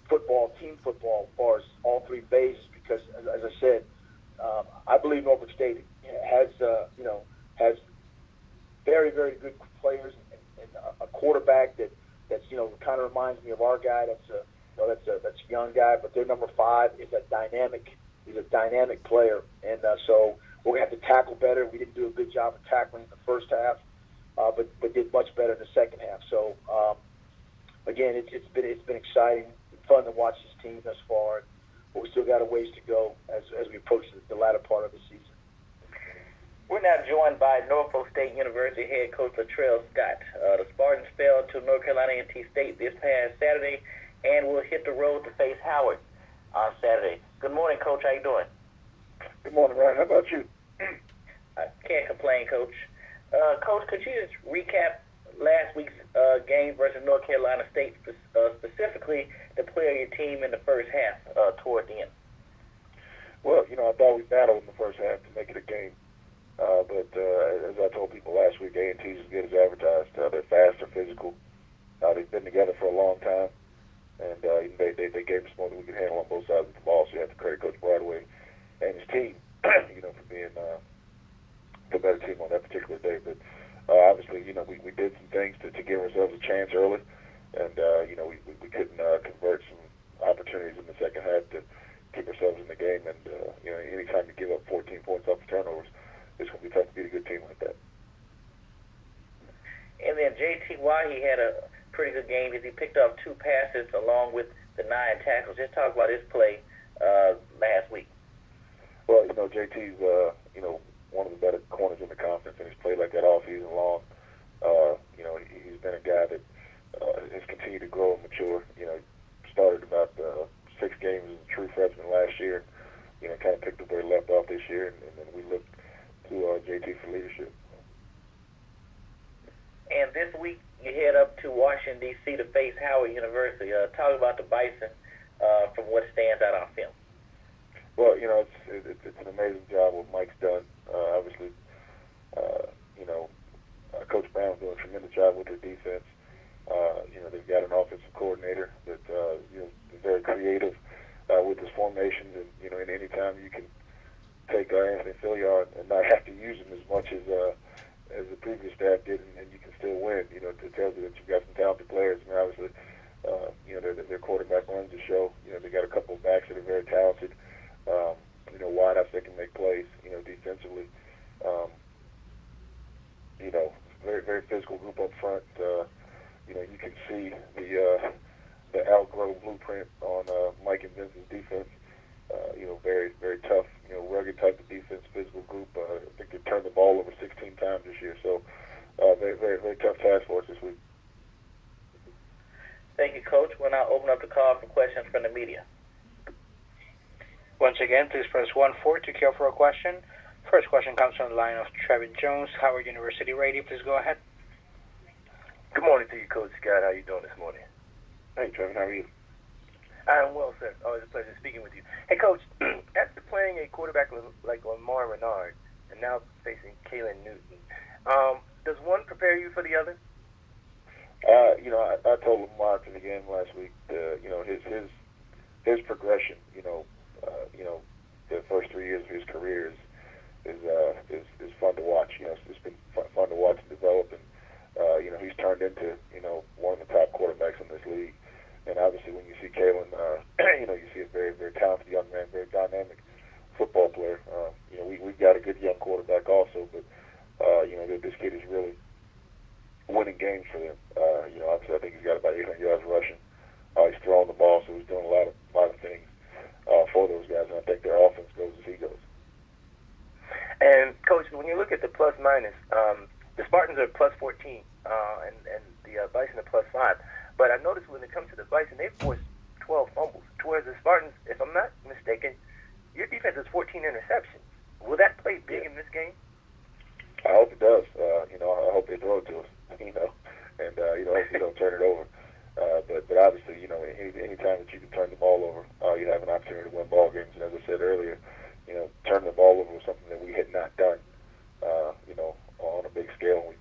football, team football, as far as all 3 phases, because as I said, I believe Norfolk State has very, very good players and a quarterback that's, you know, kind of reminds me of our guy. That's a young guy, but their number 5 is a dynamic player, and so we're gonna have to tackle better. We didn't do a good job of tackling in the first half, but did much better in the second half. So again, it's been exciting. fun to watch this team thus far, but we still got a ways to go as we approach the latter part of the season. We're now joined by Norfolk State University head coach Latrell Scott. The Spartans fell to North Carolina A&T State this past Saturday and will hit the road to face Howard on Saturday. Good morning, Coach. How you doing? Good morning, Ryan. How about you? I can't complain, Coach. Coach, could you just recap last week's game versus North Carolina State, specifically the play of your team in the first half toward the end? Well, I thought we battled in the first half to make it a game. But as I told people last week, A&T's as good as advertised. They're fast, they're physical. They've been together for a long time. And they gave us more than we could handle on both sides of the ball. So you have to credit Coach Broadway and his team, for being the better team on that particular day. But obviously, we did some things to give ourselves a chance early. And, we couldn't convert some opportunities in the second half to keep ourselves in the game. And, anytime you give up 14 points off the turnovers, it's going to be tough to beat a good team like that. And then J.T. Wahi had a pretty good game as he picked up 2 passes along with the 9 tackles. Just talk about his play last week. Well, JT's, one of the better corners in the conference, and he's played like that all season long. He's been a guy that has continued to grow and mature. Started about 6 games as a true freshman last year, kind of picked up where he left off this year, and then we looked to JT for leadership. And this week you head up to Washington, D.C. to face Howard University. Talk about the Bison from what stands out on film. Well, it's an amazing job what Mike's done. Obviously, Coach Brown's doing a tremendous job with their defense. They've got an offensive coordinator that is very creative with his formations, and and any time you can take Anthony Filliard and not have to use him as much as the previous staff did, and you can still win. It tells you that you've got some talented players. I mean, obviously, their quarterback runs the show. They got a couple of backs that are very talented. Wideouts that can make plays. Defensively. Very very physical group up front. You can see the outgrow blueprint on Mike and Vince's defense. Very very tough. Rugged type of defense, physical group. I think they turned the ball over 16 times this year. So very very very tough task for us this week. Thank you, Coach. We'll now open up the call for questions from the media. Once again, please press 1-4 to queue for a question. First question comes from the line of Trevin Jones, Howard University Radio. Please go ahead. Good morning to you, Coach Scott. How you doing this morning? Hey, Trevin, how are you? I'm well, sir. Always a pleasure speaking with you. Hey, Coach, after playing a quarterback like Lamar Renard and now facing Kalen Newton, does one prepare you for the other? I told Lamar after the game last week, his progression, the first 3 years of his career is fun to watch. It's been fun to watch and develop, and he's turned into one of the top quarterbacks in this league. And obviously, when you see Kalen, you see a very very talented young man, very dynamic football player. We've got a good young quarterback also, but this kid is really winning games for them. Obviously, I think he's got about 800 yards rushing. He's throwing the ball, so he's doing a lot of things for those guys, and I think their offense goes as he goes. And Coach, when you look at the plus minus, the Spartans are plus 14, and the Bison are plus 5. But I noticed when it comes to the Bison, they've forced 12 fumbles, whereas the Spartans, if I'm not mistaken, your defense is 14 interceptions. Will that play big in this game? I hope it does. I hope they throw it to us. And hopefully don't turn it over. But obviously, any time that you can turn the ball over, you have an opportunity to win ball games. And as I said earlier, turning the ball over was something that we had not done, on a big scale.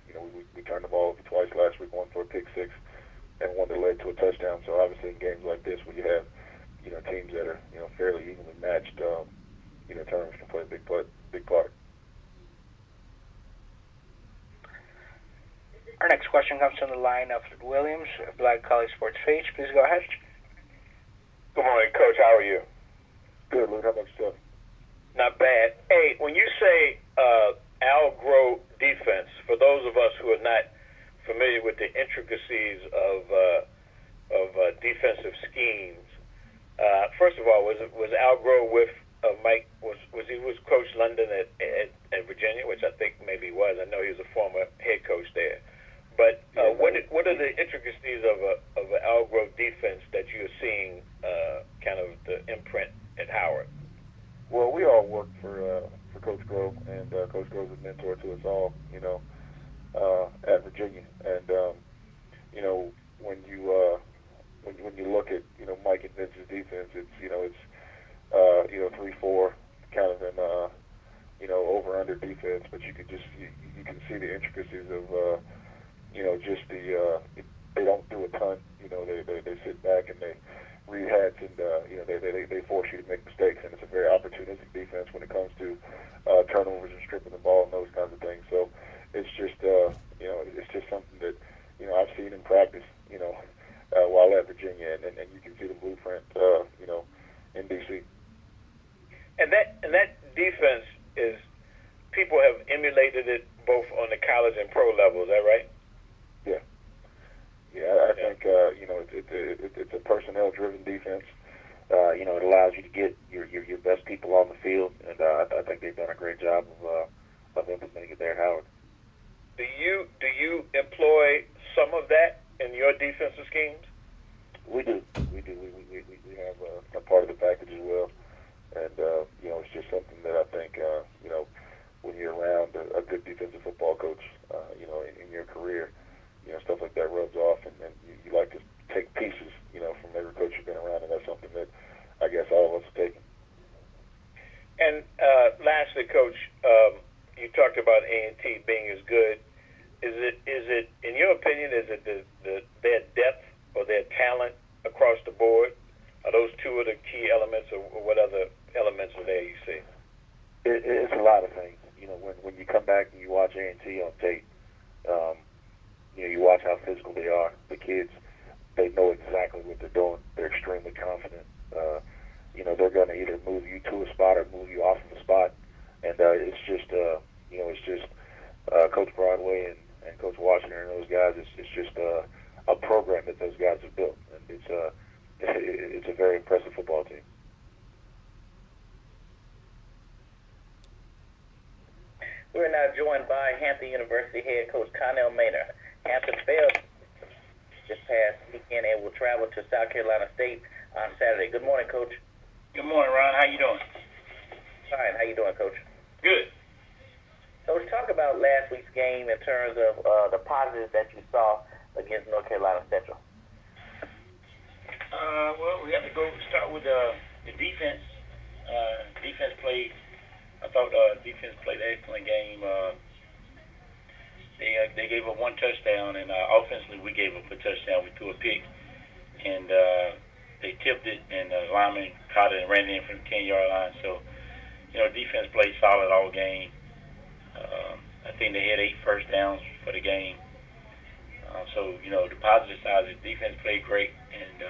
We turned the ball over twice last week, one for a pick six, and one that led to a touchdown. So obviously, in games like this, where you have teams that are fairly evenly matched, turnovers can play a big part. Our next question comes from the line of Williams, Black College Sports Page. Please go ahead. Good morning, Coach. How are you? Good, Luke. How about yourself? Not bad. Hey, when you say outgrow defense, for those of us who are not familiar with the intricacies of defensive schemes, First of all, was Algro with Mike? Was he with Coach London at Virginia, which I think maybe he was. I know he was a former head coach there. But what are the intricacies of an Algro defense that you're seeing, kind of the imprint at Howard? Well, we all worked for Coach Grove, and Coach Grove's a mentor to us all, at Virginia. And when you look at Mike and Vince's defense, it's 3-4 kind of an over under defense, but you can see the intricacies of just they don't do a ton. They sit back and they read hats, and they force you to make mistakes, and it's a very opportunistic defense when it comes to turnovers and stripping the ball and those kinds of things. So it's just something that I've seen in practice while at Virginia, and you can see the blueprint in DC. And that defense is, people have emulated it both on the college and pro level. Is that right? Yeah, I think it's a personnel-driven defense. It allows you to get your best people on the field, and I think they've done a great job of implementing it there at Howard. Do you employ some of that in your defensive schemes? We do. We have a part of the package as well, and it's just something that I think when you're around a good defensive football coach, in your career, stuff like that rubs off, and you like to take pieces, from every coach you've been around, and that's something that I guess all of us are taking. And lastly, Coach, you talked about A&T being as good. Is it in your opinion, is it their depth or their talent across the board? Are those two of the key elements, or what other elements are there you see? It's a lot of things. When you come back and you watch A&T on tape, you watch how physical they are. The kids, they know exactly what they're doing. They're extremely confident. They're going to either move you to a spot or move you off of a spot. And it's just Coach Broadway and Coach Washington and those guys. It's just a program that those guys have built, and it's a very impressive football team. We're now joined by Hampton University head coach Connell Maynor. Hampton failed this past weekend and will travel to South Carolina State on Saturday. Good morning, Coach. Good morning, Ron. How you doing? Fine. How you doing, Coach? Good. Coach, talk about last week's game in terms of the positives that you saw against North Carolina Central. Well, we have to start with the defense. Defense played. I thought defense played an excellent game. They gave up one touchdown, and offensively we gave up a touchdown. We threw a pick, and they tipped it, and the lineman caught it and ran it in from the 10-yard line. So, defense played solid all game. I think they had 8 first downs for the game. So, the positive side is the defense played great. And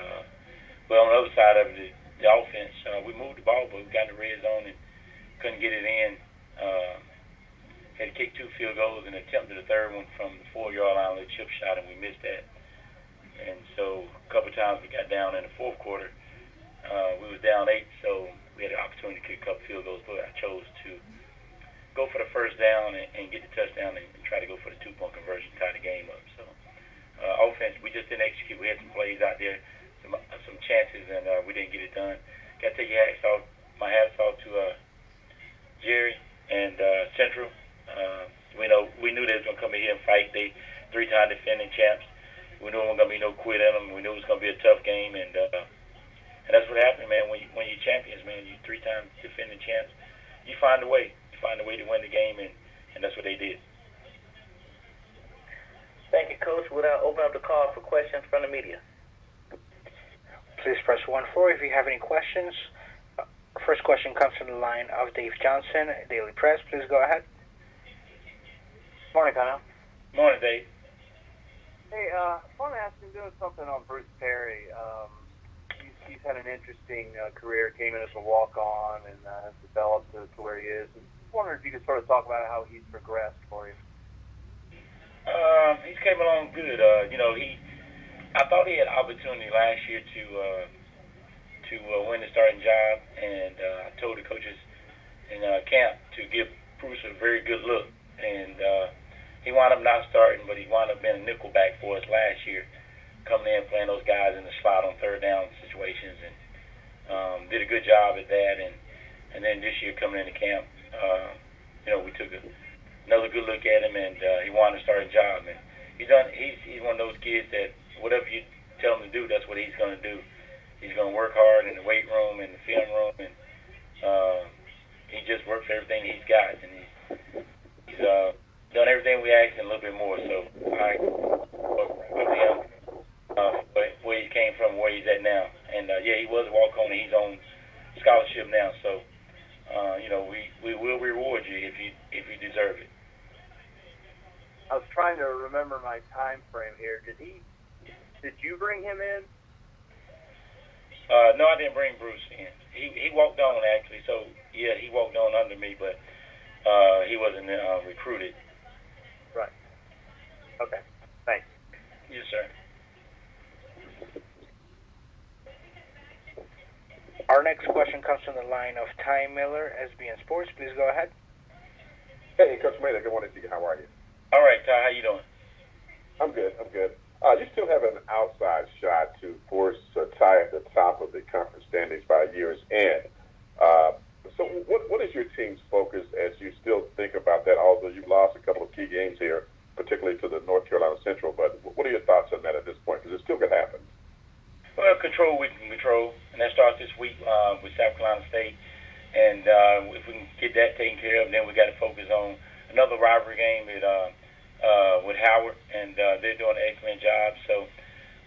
but on the other side of it, the offense, we moved the ball, but we got in the red zone and couldn't get it in. Had to kick 2 field goals and attempted the third one from the 4-yard line with a chip shot, and we missed that. And so a couple of times we got down in the fourth quarter. We was down 8, so we had an opportunity to kick a couple field goals, but I chose to go for the first down and get the touchdown and try to go for the 2-point conversion, tie the game up. So offense, we just didn't execute. We had some plays out there, some chances, and we didn't get it done. Got to take my hats off to Jerry and Central. We knew they was going to come in here and fight. They 3-time defending champs. We knew it wasn't going to be no quit in them. We knew it was going to be a tough game, and that's what happened, man. When you're champions, man, you 3-time defending champs, you find a way. You find a way to win the game, and that's what they did. Thank you, Coach. We'll now open up the call for questions from the media. Please press 1-4 if you have any questions. First question comes from the line of Dave Johnson, Daily Press. Please go ahead. Morning, Connell. Morning, Dave. Hey, I want to ask you doing something on Bruce Perry. He's had an interesting career. Came in as a walk-on and has developed to where he is. I was wondering if you could sort of talk about how he's progressed for you. He's came along good. I thought he had opportunity last year to to win the starting job, and I told the coaches in camp to give Bruce a very good look. And he wound up not starting, but he wound up being a nickel back for us last year, coming in playing those guys in the slot on third down situations, and did a good job at that. And then this year coming into camp, we took another good look at him, and he wanted a starting job. And he's one of those kids that whatever you tell him to do, that's what he's going to do. He's going to work hard in the weight room and the film room, and he just works for everything he's got, and he's done everything we asked and a little bit more. So I with him where he came from, where he's at now, and he was a walk-on, and he's on scholarship now. So we will reward you if you deserve it. I was trying to remember my time frame here. Did you bring him in? No, I didn't bring Bruce in. He walked on, actually. So, yeah, he walked on under me, but he wasn't recruited. Right. Okay. Thanks. Yes, sir. Our next question comes from the line of Ty Miller, SBN Sports. Please go ahead. Hey, Coach Maynor, good morning to you. How are you? All right, Ty, how you doing? I'm good. You still have an outside shot to force a tie at the top of the conference standings by year's end. So what is your team's focus as you still think about that, although you've lost a couple of key games here, particularly to the North Carolina Central, but what are your thoughts on that at this point? Because it still could happen. Well, control we can control, and that starts this week with South Carolina State. And if we can get that taken care of, then we got to focus on another rivalry game with Howard, and they're doing an excellent job. So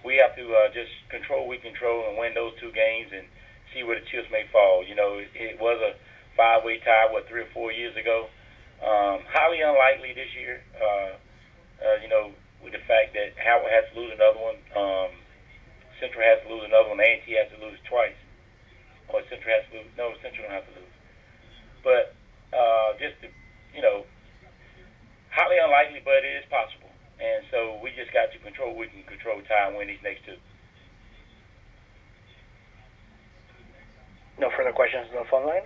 we have to just control we control and win those two games and see where the chips may fall. It was a 5-way tie, 3 or 4 years ago. Highly unlikely this year, with the fact that Howard has to lose another one, Central has to lose another one, A&T has to lose twice. Or Central has to lose. No, Central don't have to lose. But highly unlikely, but it is possible. And so we just got to control we can control, tie, and win these next two. No further questions on the phone line.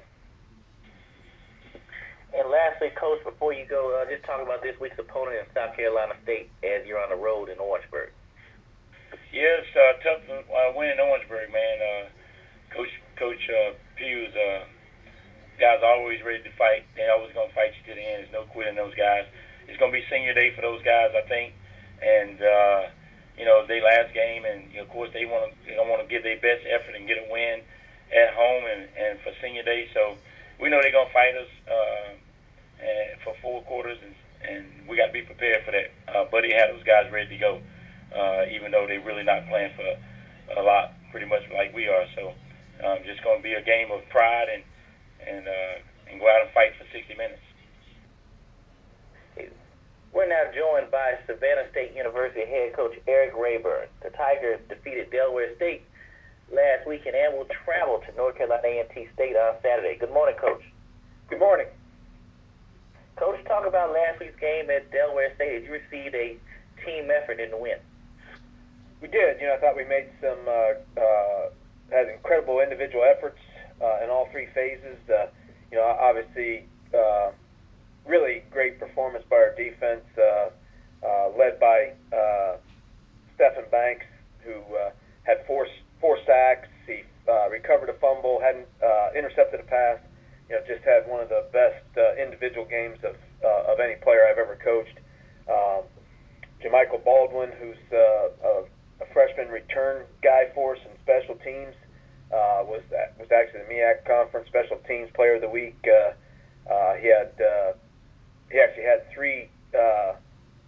And lastly, Coach, before you go, just talk about this week's opponent in South Carolina State as you're on the road in Orangeburg. Yeah, it's tough to win in Orangeburg, man. Coach Pough's guys are always ready to fight. They're always going to fight you to the end. There's no quitting those guys. It's going to be senior day for those guys, I think. And, they last game, and, of course, they want to give their best effort and get a win at home and for senior day. So we know they're going to fight us for 4 quarters, and we got to be prepared for that. Buddy had those guys ready to go, even though they're really not playing for a lot, pretty much like we are. So just going to be a game of pride and go out and fight for 60 minutes. We're now joined by Savannah State University head coach Erik Raeburn. The Tigers defeated Delaware State last weekend and will travel to North Carolina A&T State on Saturday. Good morning, Coach. Good morning. Coach, talk about last week's game at Delaware State. Did you receive a team effort in the win? We did. I thought we made some had incredible individual efforts in all 3 phases. Obviously, really great performance by our defense, led by Stephen Banks, who had four sacks. He recovered a fumble, hadn't intercepted a pass. Just had one of the best individual games of any player I've ever coached. Jamichael Baldwin, who's a freshman return guy for us in special teams, was actually the MEAC Conference Special Teams Player of the Week. He actually had 3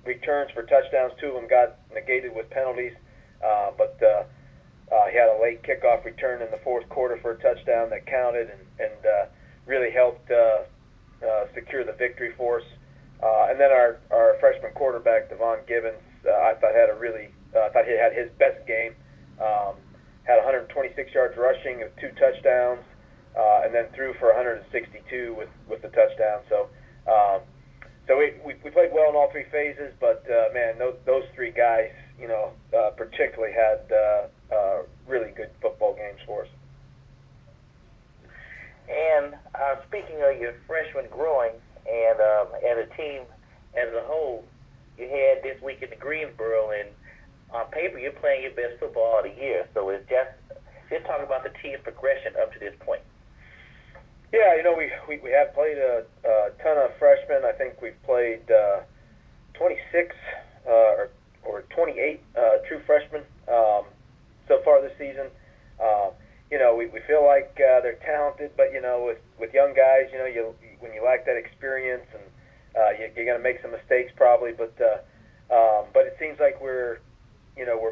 returns for touchdowns. 2 of them got negated with penalties, but he had a late kickoff return in the 4th quarter for a touchdown that counted and really helped secure the victory for us. And then our freshman quarterback, Devon Gibbons, I thought he had his best game. Had 126 yards rushing with 2 touchdowns, and then threw for 162 with the touchdown. So we played well in all 3 phases, but man, those 3 guys, particularly had really good football games for us. speaking of your freshmen growing, and as a team as a whole, you had this week in the Greensboro, and on paper you're playing your best football of the year. So it's just talk about the team's progression up to this point. Yeah, we have played a ton of freshmen. I think we've played 26 or 28 true freshmen so far this season. We feel like they're talented, but with young guys, when you lack that experience, and you're going to make some mistakes probably. But it seems like we're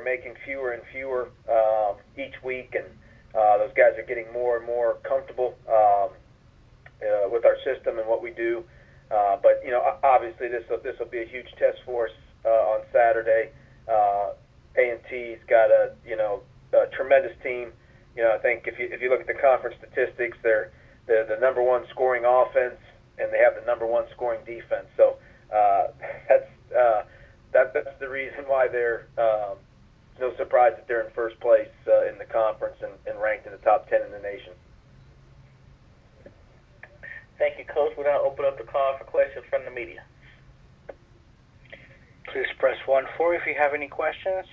making fewer and fewer each week, and those guys are getting more and more comfortable with our system and what we do. But obviously this will be a huge test for us on Saturday. A&T's got a tremendous team. I think if you look at the conference statistics, they're the number one scoring offense, and they have the number one scoring defense. So that's the reason why they're no surprise that they're in first place in the conference and ranked in the top 10 in the nation. Thank you, Coach. We're going to open up the call for questions from the media. Please press 1-4 if you have any questions.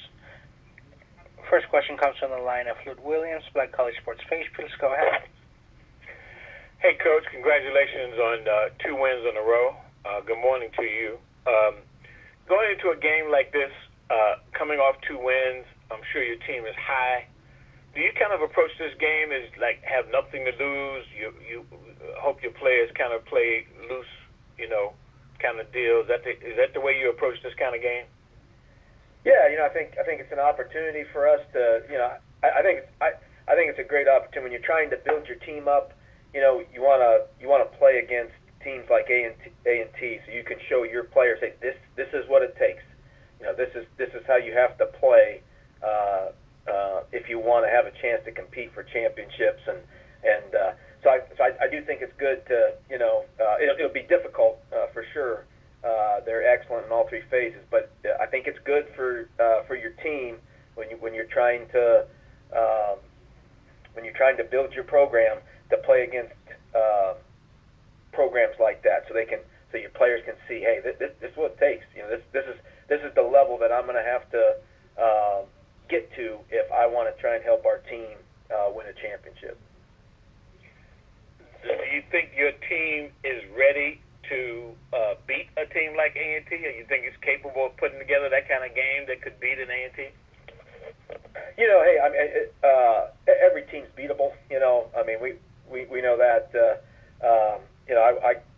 First question comes from the line of Lute Williams, Black College Sports Page. Please go ahead. Hey, Coach. Congratulations on 2 wins in a row. Good morning to you. Going into a game like this, coming off 2 wins, I'm sure your team is high. Do you kind of approach this game as like have nothing to lose? You hope your players kind of play loose, kind of deal. Is that the way you approach this kind of game? Yeah, I think it's an opportunity for us to, I think it's a great opportunity when you're trying to build your team up. You want to play against teams like A&T, so you can show your players, hey, this is what it takes. This is how you have to play if you want to have a chance to compete for championships. So I do think it's good to, it'll be difficult for sure. They're excellent in all 3 phases, but I think it's good for your team when you're trying to build your program to play against programs like that, so your players can see, hey, this is what it takes. This is the level that I'm going to have to get to if I want to try and help our team win a championship. Do you think your team is ready to beat a team like A&T, or you think it's capable of putting together that kind of game that could beat an A&T? Hey, I mean, every team's beatable. I mean, we know that.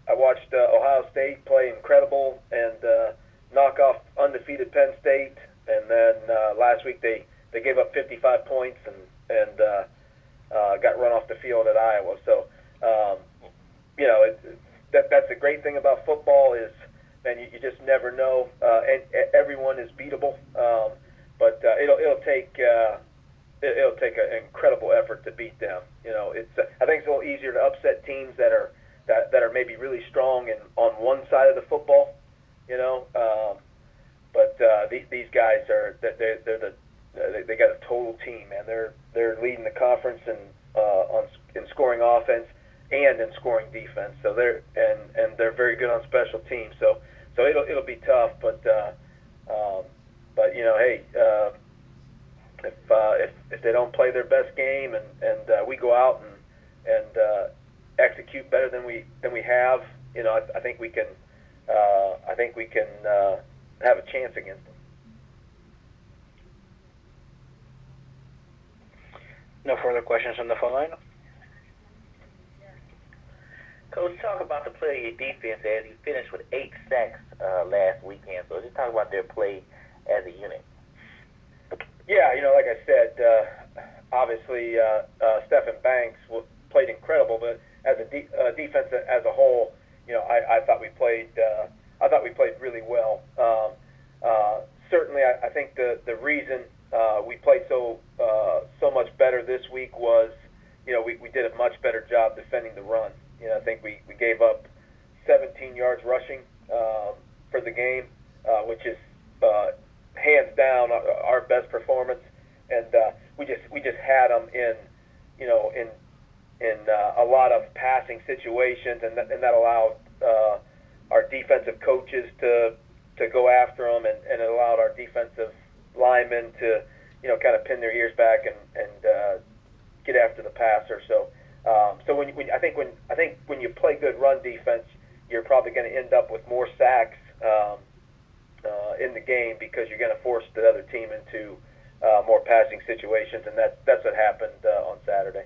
I watched Ohio State play incredible and knock off undefeated Penn State, and then last week they gave up 55 points and got run off the field at Iowa. So, that's the great thing about football is, man, you just never know. And everyone is beatable, but it'll take an incredible effort to beat them. I think it's a little easier to upset teams that are maybe really strong on one side of the football. But these guys they got a total team, man. They're leading the conference in scoring offense and in scoring defense. So they're very good on special teams. So it'll be tough, but hey, if they don't play their best game and we go out and execute better than we have, I think we can have a chance against them. No further questions on the phone line. Coach, talk about the play of your defense as you finished with 8 sacks last weekend. So just talk about their play as a unit. Yeah, like I said, obviously Stephen Banks played incredible, but as a defense as a whole, I thought we played really well. Certainly, I think the reason we played so much better this week was, we did a much better job defending the run. I think we gave up 17 yards rushing for the game, which is hands down our best performance. And we just had them in a lot of passing situations, and that allowed our defensive coaches to go after them, and it allowed our defensive linemen to kind of pin their ears back and get after the passer. So I think when you play good run defense, you're probably going to end up with more sacks in the game because you're going to force the other team into more passing situations, and that's what happened on Saturday.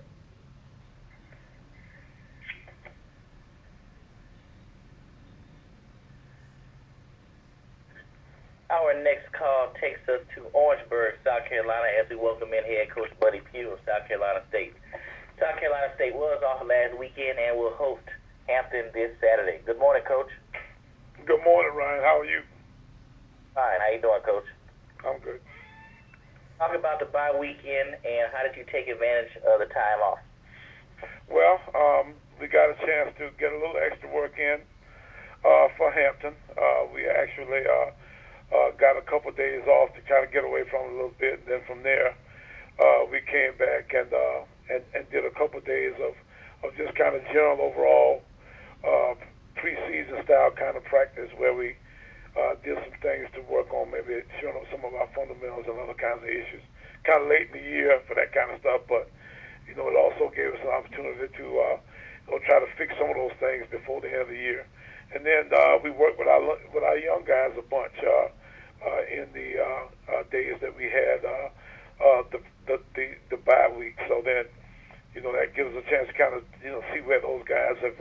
Our next call takes us to Orangeburg, South Carolina, as we welcome in head coach Buddy Pough of South Carolina State. South Carolina State was off last weekend and will host Hampton this Saturday. Good morning, Coach. Good morning, Ryan. How are you? Fine. How you doing, Coach? I'm good. Talk about the bye weekend and how did you take advantage of the time off? Well, we got a chance to get a little extra work in for Hampton. We actually got a couple of days off to kind of get away from it a little bit, and then from there we came back and did a couple of days of just kind of general overall preseason style kind of practice where we did some things to work on maybe some of our fundamentals and other kinds of issues. Kind of late in the year for that kind of stuff, but it also gave us an opportunity to try to fix some of those things before the end of the year. And then we worked with our young guys a bunch in the days that we had the bye week. So then, that gives us a chance to kind of see where those guys have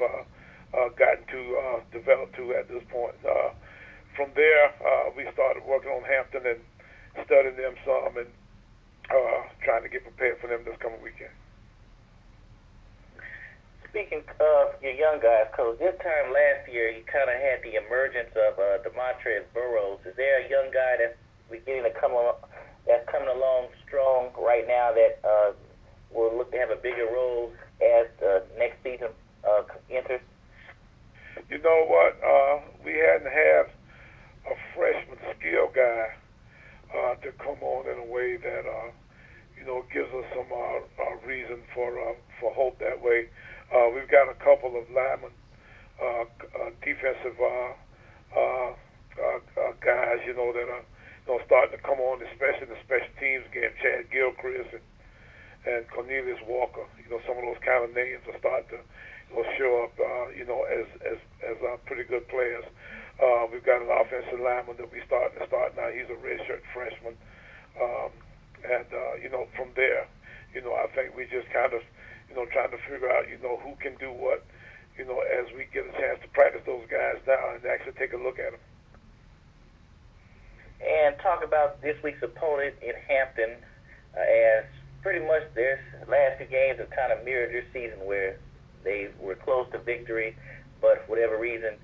gotten to develop to at this point. From there, we started working on Hampton and studying them some and trying to get prepared for them this coming weekend. Speaking of your young guys, Coach, this time last year you kind of had the emergence of Demontrez Burrows. Is there a young guy that's beginning to that's coming along strong right now that will look to have a bigger role as next season enters? You know what? We hadn't had a freshman skill guy to come on in a way that gives us some reason for hope that way. We've got a couple of linemen, defensive guys, that are starting to come on, especially in the special teams game. Chad Gilchrist and Cornelius Walker. Some of those kind of names are starting to show up, as pretty good players. We've got an offensive lineman that we starting to start now. He's a redshirt freshman, and from there, I think we just kind of trying to figure out, who can do what, as we get a chance to practice those guys now and actually take a look at them. And talk about this week's opponent in Hampton, as pretty much their last two games have kind of mirrored their season where they were close to victory, but for whatever reason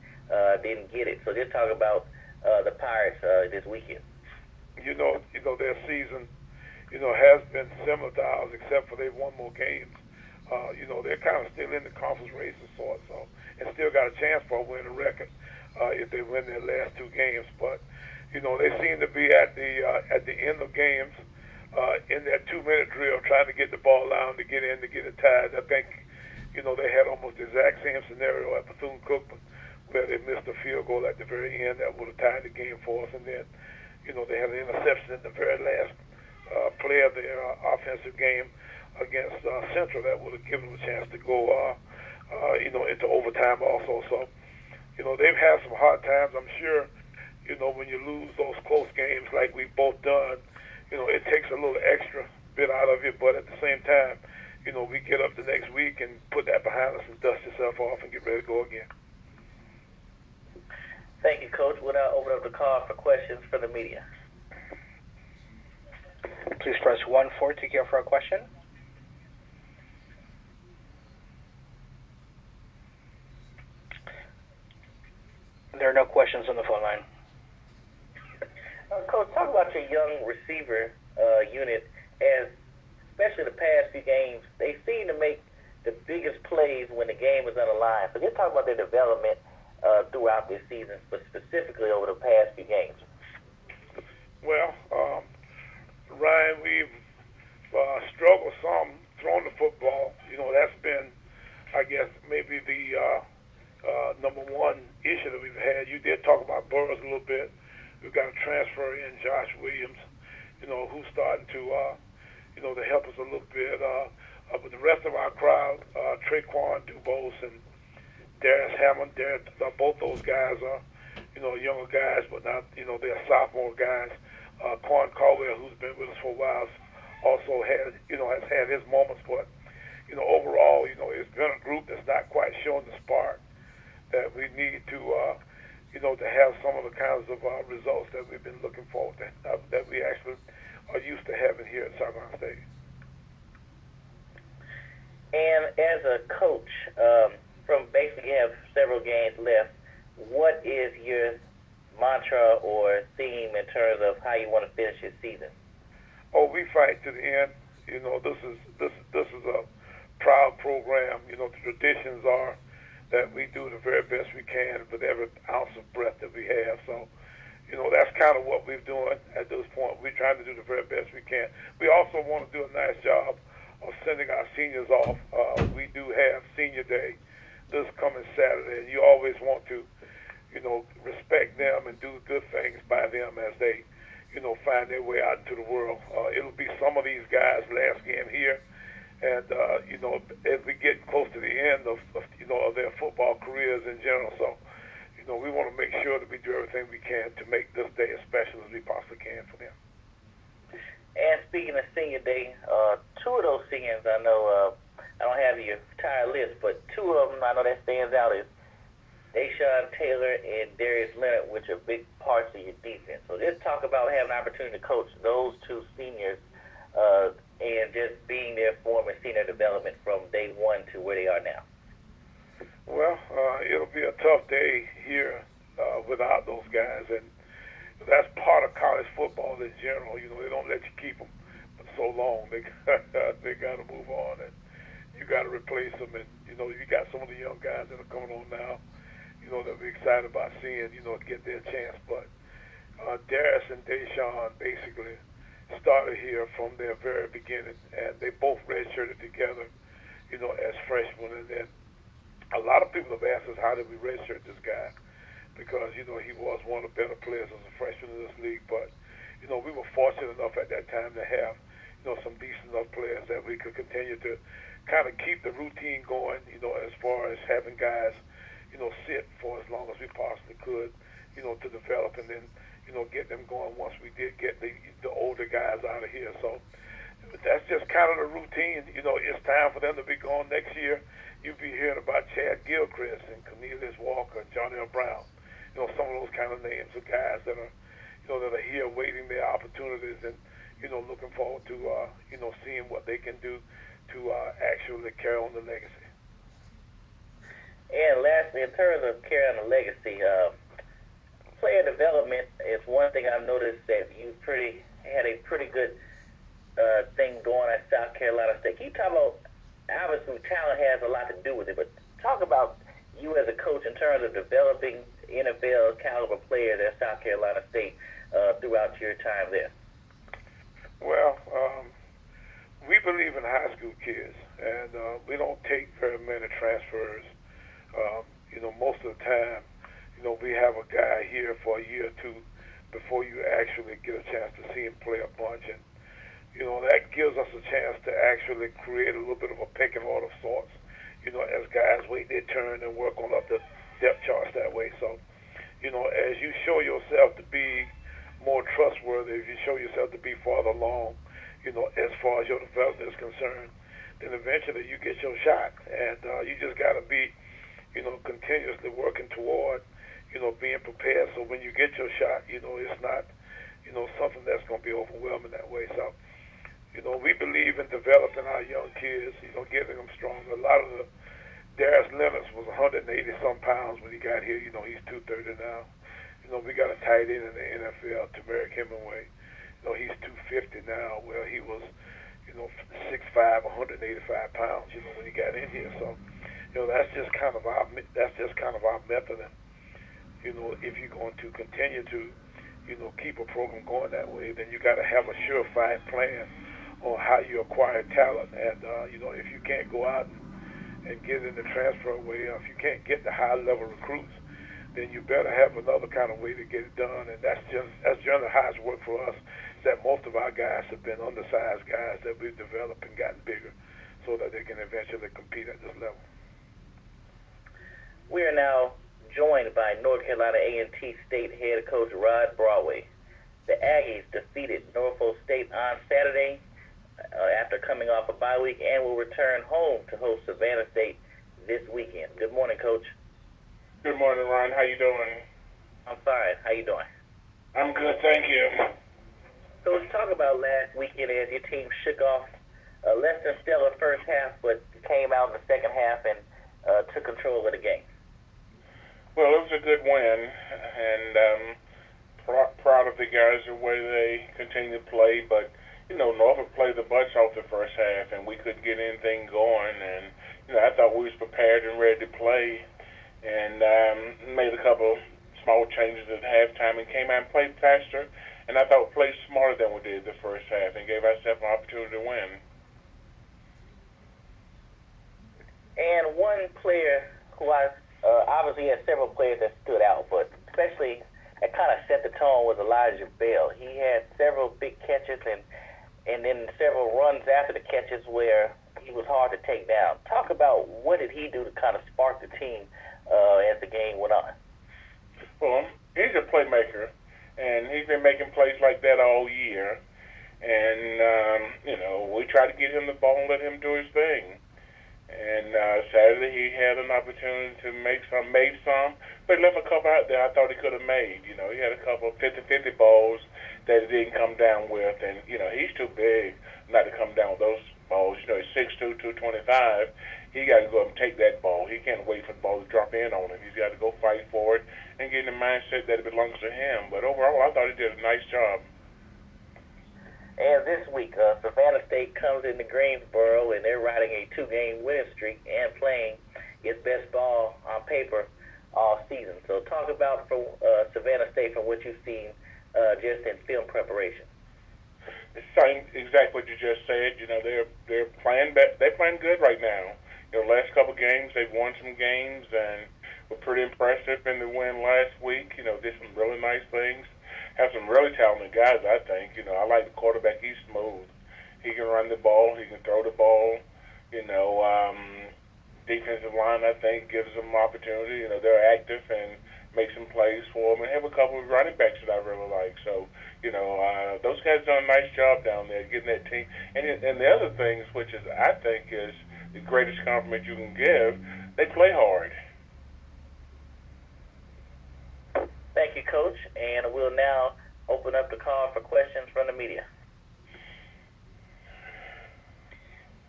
didn't get it. So just talk about the Pirates this weekend. Their season, has been similar to ours, except for they've won more games. They're kind of still in the conference race of sorts, and still got a chance for a winning record if they win their last two games. But they seem to be at the end of games in that 2-minute drill, trying to get the ball down to get in to get it tied. I think they had almost the exact same scenario at Bethune-Cookman, where they missed a field goal at the very end that would have tied the game for us, and then they had an interception in the very last play of their offensive game against Central that would have given them a chance to go, into overtime also. So, they've had some hard times. I'm sure, when you lose those close games like we've both done, it takes a little extra bit out of you. But at the same time, we get up the next week and put that behind us and dust yourself off and get ready to go again. Thank you, Coach. We'll now open up the call for questions from the media. Please press 1-4 to queue for a question. There are no questions on the phone line. Coach, talk about your young receiver unit, as especially the past few games, they seem to make the biggest plays when the game is on the line. So just talk about their development throughout this season, but specifically over the past few games. Well, Ryan, we've struggled some throwing the football. That's been I guess maybe the number one issue that we've had. You did talk about Burroughs a little bit. We've got a transfer in, Josh Williams, who's starting to, to help us a little bit. But the rest of our crowd, Traquan Dubose and Darius Hammond, both those guys are, younger guys, but not, they're sophomore guys. Quan Caldwell, who's been with us for a while, also has had his moments, but, overall, it's been a group that's not quite showing the spark that we need to, to have some of the kinds of results that we've been looking forward to, that we actually are used to having here at Savannah State. And as a coach, from basically you have several games left, what is your mantra or theme in terms of how you want to finish your season? Oh, we fight to the end. This is a proud program. The traditions are that we do the very best we can with every ounce of breath that we have. So, that's kind of what we're doing at this point. We're trying to do the very best we can. We also want to do a nice job of sending our seniors off. We do have Senior Day this coming Saturday, and you always want to, respect them and do good things by them as they, find their way out into the world. It'll be some of these guys' last game here. And, as we get close to the end of their football careers in general. So, we want to make sure that we do everything we can to make this day as special as we possibly can for them. And speaking of Senior Day, two of those seniors I know, I don't have your entire list, but two of them I know that stands out is Deshaun Taylor and Darius Leonard, which are big parts of your defense. So just talk about having an opportunity to coach those two seniors and just being there for them and seeing their development from day one to where they are now. Well, it'll be a tough day here without those guys, and that's part of college football in general. They don't let you keep them for so long. They got to move on, and you got to replace them. And you got some of the young guys that are coming on now, that we're excited about seeing, get their chance. But Darius and Deshaun basically started here from their very beginning, and they both redshirted together, as freshmen. And then a lot of people have asked us, how did we redshirt this guy? Because, he was one of the better players as a freshman in this league. But, we were fortunate enough at that time to have, some decent enough players that we could continue to kind of keep the routine going, as far as having guys, sit for as long as we possibly could, to develop and then, get them going once we did get the older guys out of here. So that's just kind of the routine. It's time for them to be gone next year. You'll be hearing about Chad Gilchrist and Cornelius Walker and Johnny Brown. Some of those kind of names of guys that are, that are here waiting their opportunities and, looking forward to, seeing what they can do to actually carry on the legacy. And lastly, in terms of carrying on the legacy, player development is one thing I've noticed that you had a pretty good thing going at South Carolina State. Can you talk about, obviously talent has a lot to do with it, but talk about you as a coach in terms of developing NFL caliber players at South Carolina State throughout your time there? Well, we believe in high school kids, and we don't take very many transfers. Most of the time, we have a guy here for a year or two before you actually get a chance to see him play a bunch. And, that gives us a chance to actually create a little bit of a pecking order of sorts, as guys wait their turn and work on up the depth charts that way. So, as you show yourself to be more trustworthy, if you show yourself to be farther along, as far as your development is concerned, then eventually you get your shot. And you just got to be, continuously working toward, being prepared. So when you get your shot, it's not, something that's going to be overwhelming that way. So, we believe in developing our young kids, getting them stronger. A lot of Darius Leonard was 180-some pounds when he got here. He's 230 now. We got a tight end in the NFL, Tamarick Hemingway. He's 250 now. Well, he was, 6'5", 185 pounds, when he got in here. So, that's just kind of our method. And, if you're going to continue to, keep a program going that way, then you got to have a surefire plan on how you acquire talent. And, if you can't go out and, and get in the transfer way. If you can't get the high-level recruits, then you better have another kind of way to get it done. And that's generally how it's worked for us, that most of our guys have been undersized guys that we've developed and gotten bigger so that they can eventually compete at this level. We are now joined by North Carolina A&T State head coach Rod Broadway. The Aggies defeated Norfolk State on Saturday after coming off a bye week and will return home to host Savannah State this weekend. Good morning, Coach. Good morning, Ron. How you doing? I'm fine. How you doing? I'm good, thank you. So let's talk about last weekend as your team shook off a less than stellar first half, but came out in the second half and took control of the game. Well, it was a good win, and proud of the guys the way they continue to play, but Norfolk played the butts off the first half, and we couldn't get anything going. And I thought we was prepared and ready to play, and made a couple small changes at halftime and came out and played faster. And I thought played smarter than we did the first half, and gave ourselves an opportunity to win. And one player who obviously had several players that stood out, but especially that kind of set the tone was Elijah Bell. He had several big catches and then several runs after the catches where he was hard to take down. Talk about what did he do to kind of spark the team as the game went on. Well, he's a playmaker, and he's been making plays like that all year. And, we try to get him the ball and let him do his thing. And Saturday he had an opportunity to made some, but he left a couple out there I thought he could have made. He had a couple of 50-50 balls that he didn't come down with, and he's too big not to come down with those balls. He's 6'2", 225. He got to go up and take that ball. He can't wait for the ball to drop in on him. He's got to go fight for it and get in the mindset that it belongs to him. But overall, I thought he did a nice job. And this week, Savannah State comes into Greensboro, and they're riding a 2-game winning streak and playing its best ball on paper all season. So talk about from Savannah State from what you've seen just in film preparation. It's exactly what you just said. They're playing good right now. Last couple of games they've won some games and were pretty impressive in the win last week. Did some really nice things. Have some really talented guys, I think. I like the quarterback. He's smooth. He can run the ball. He can throw the ball. Defensive line, I think, gives them opportunity. They're active and make some plays for them. And have a couple of running backs that I really like. So, those guys done a nice job down there getting that team. And the other things, which is I think is the greatest compliment you can give, they play hard. Thank you, Coach. And we'll now open up the call for questions from the media.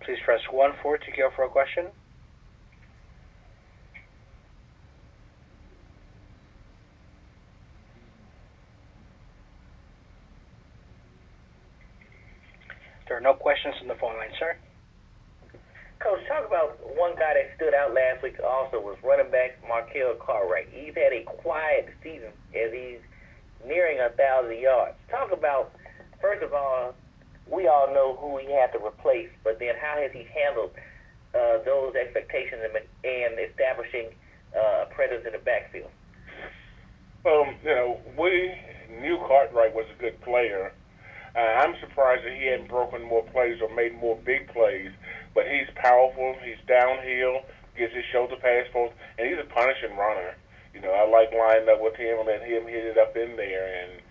Please press 1-4 to queue up for a question. There are no questions on the phone line, sir. Coach, talk about one guy that stood out last week also was running back Markel Cartwright. He's had a quiet season as he's nearing 1,000 yards. Talk about, first of all, we all know who he had to replace, but then how has he handled those expectations and establishing a presence in the backfield? Well, we knew Cartwright was a good player. I'm surprised that he hadn't broken more plays or made more big plays, but he's powerful, he's downhill, gets his shoulder pass forth, and he's a punishing runner. I like lining up with him and let him hit it up in there, and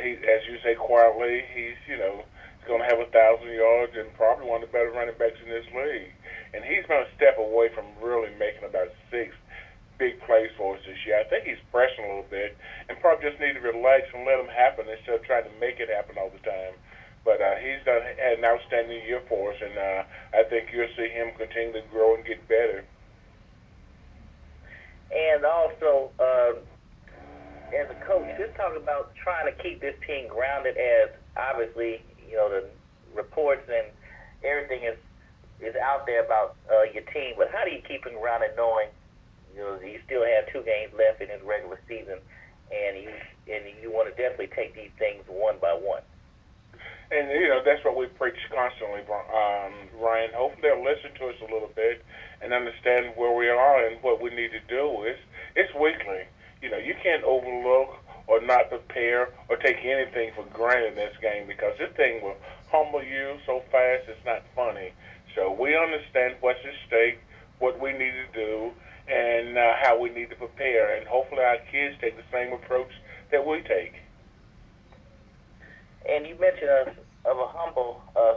he, as you say quietly, he's going to have 1,000 yards and probably one of the better running backs in this league. And he's going to step away from really making about 6 big plays for us this year. I think he's pressing a little bit and probably just need to relax and let him happen instead of trying to make it happen all the time. But he's had an outstanding year for us, and I think you'll see him continue to grow and get better. And also, as a coach, just talk about trying to keep this team grounded as obviously, the reports and everything is out there about your team, but how do you keep them grounded knowing you still have 2 games left in this regular season, and you want to definitely take these things one by one? And, that's what we preach constantly, Ryan. Hopefully they'll listen to us a little bit and understand where we are and what we need to do. It's weekly. You can't overlook or not prepare or take anything for granted in this game because this thing will humble you so fast it's not funny. So we understand what's at stake, what we need to do, and how we need to prepare. And hopefully our kids take the same approach that we take. And you mentioned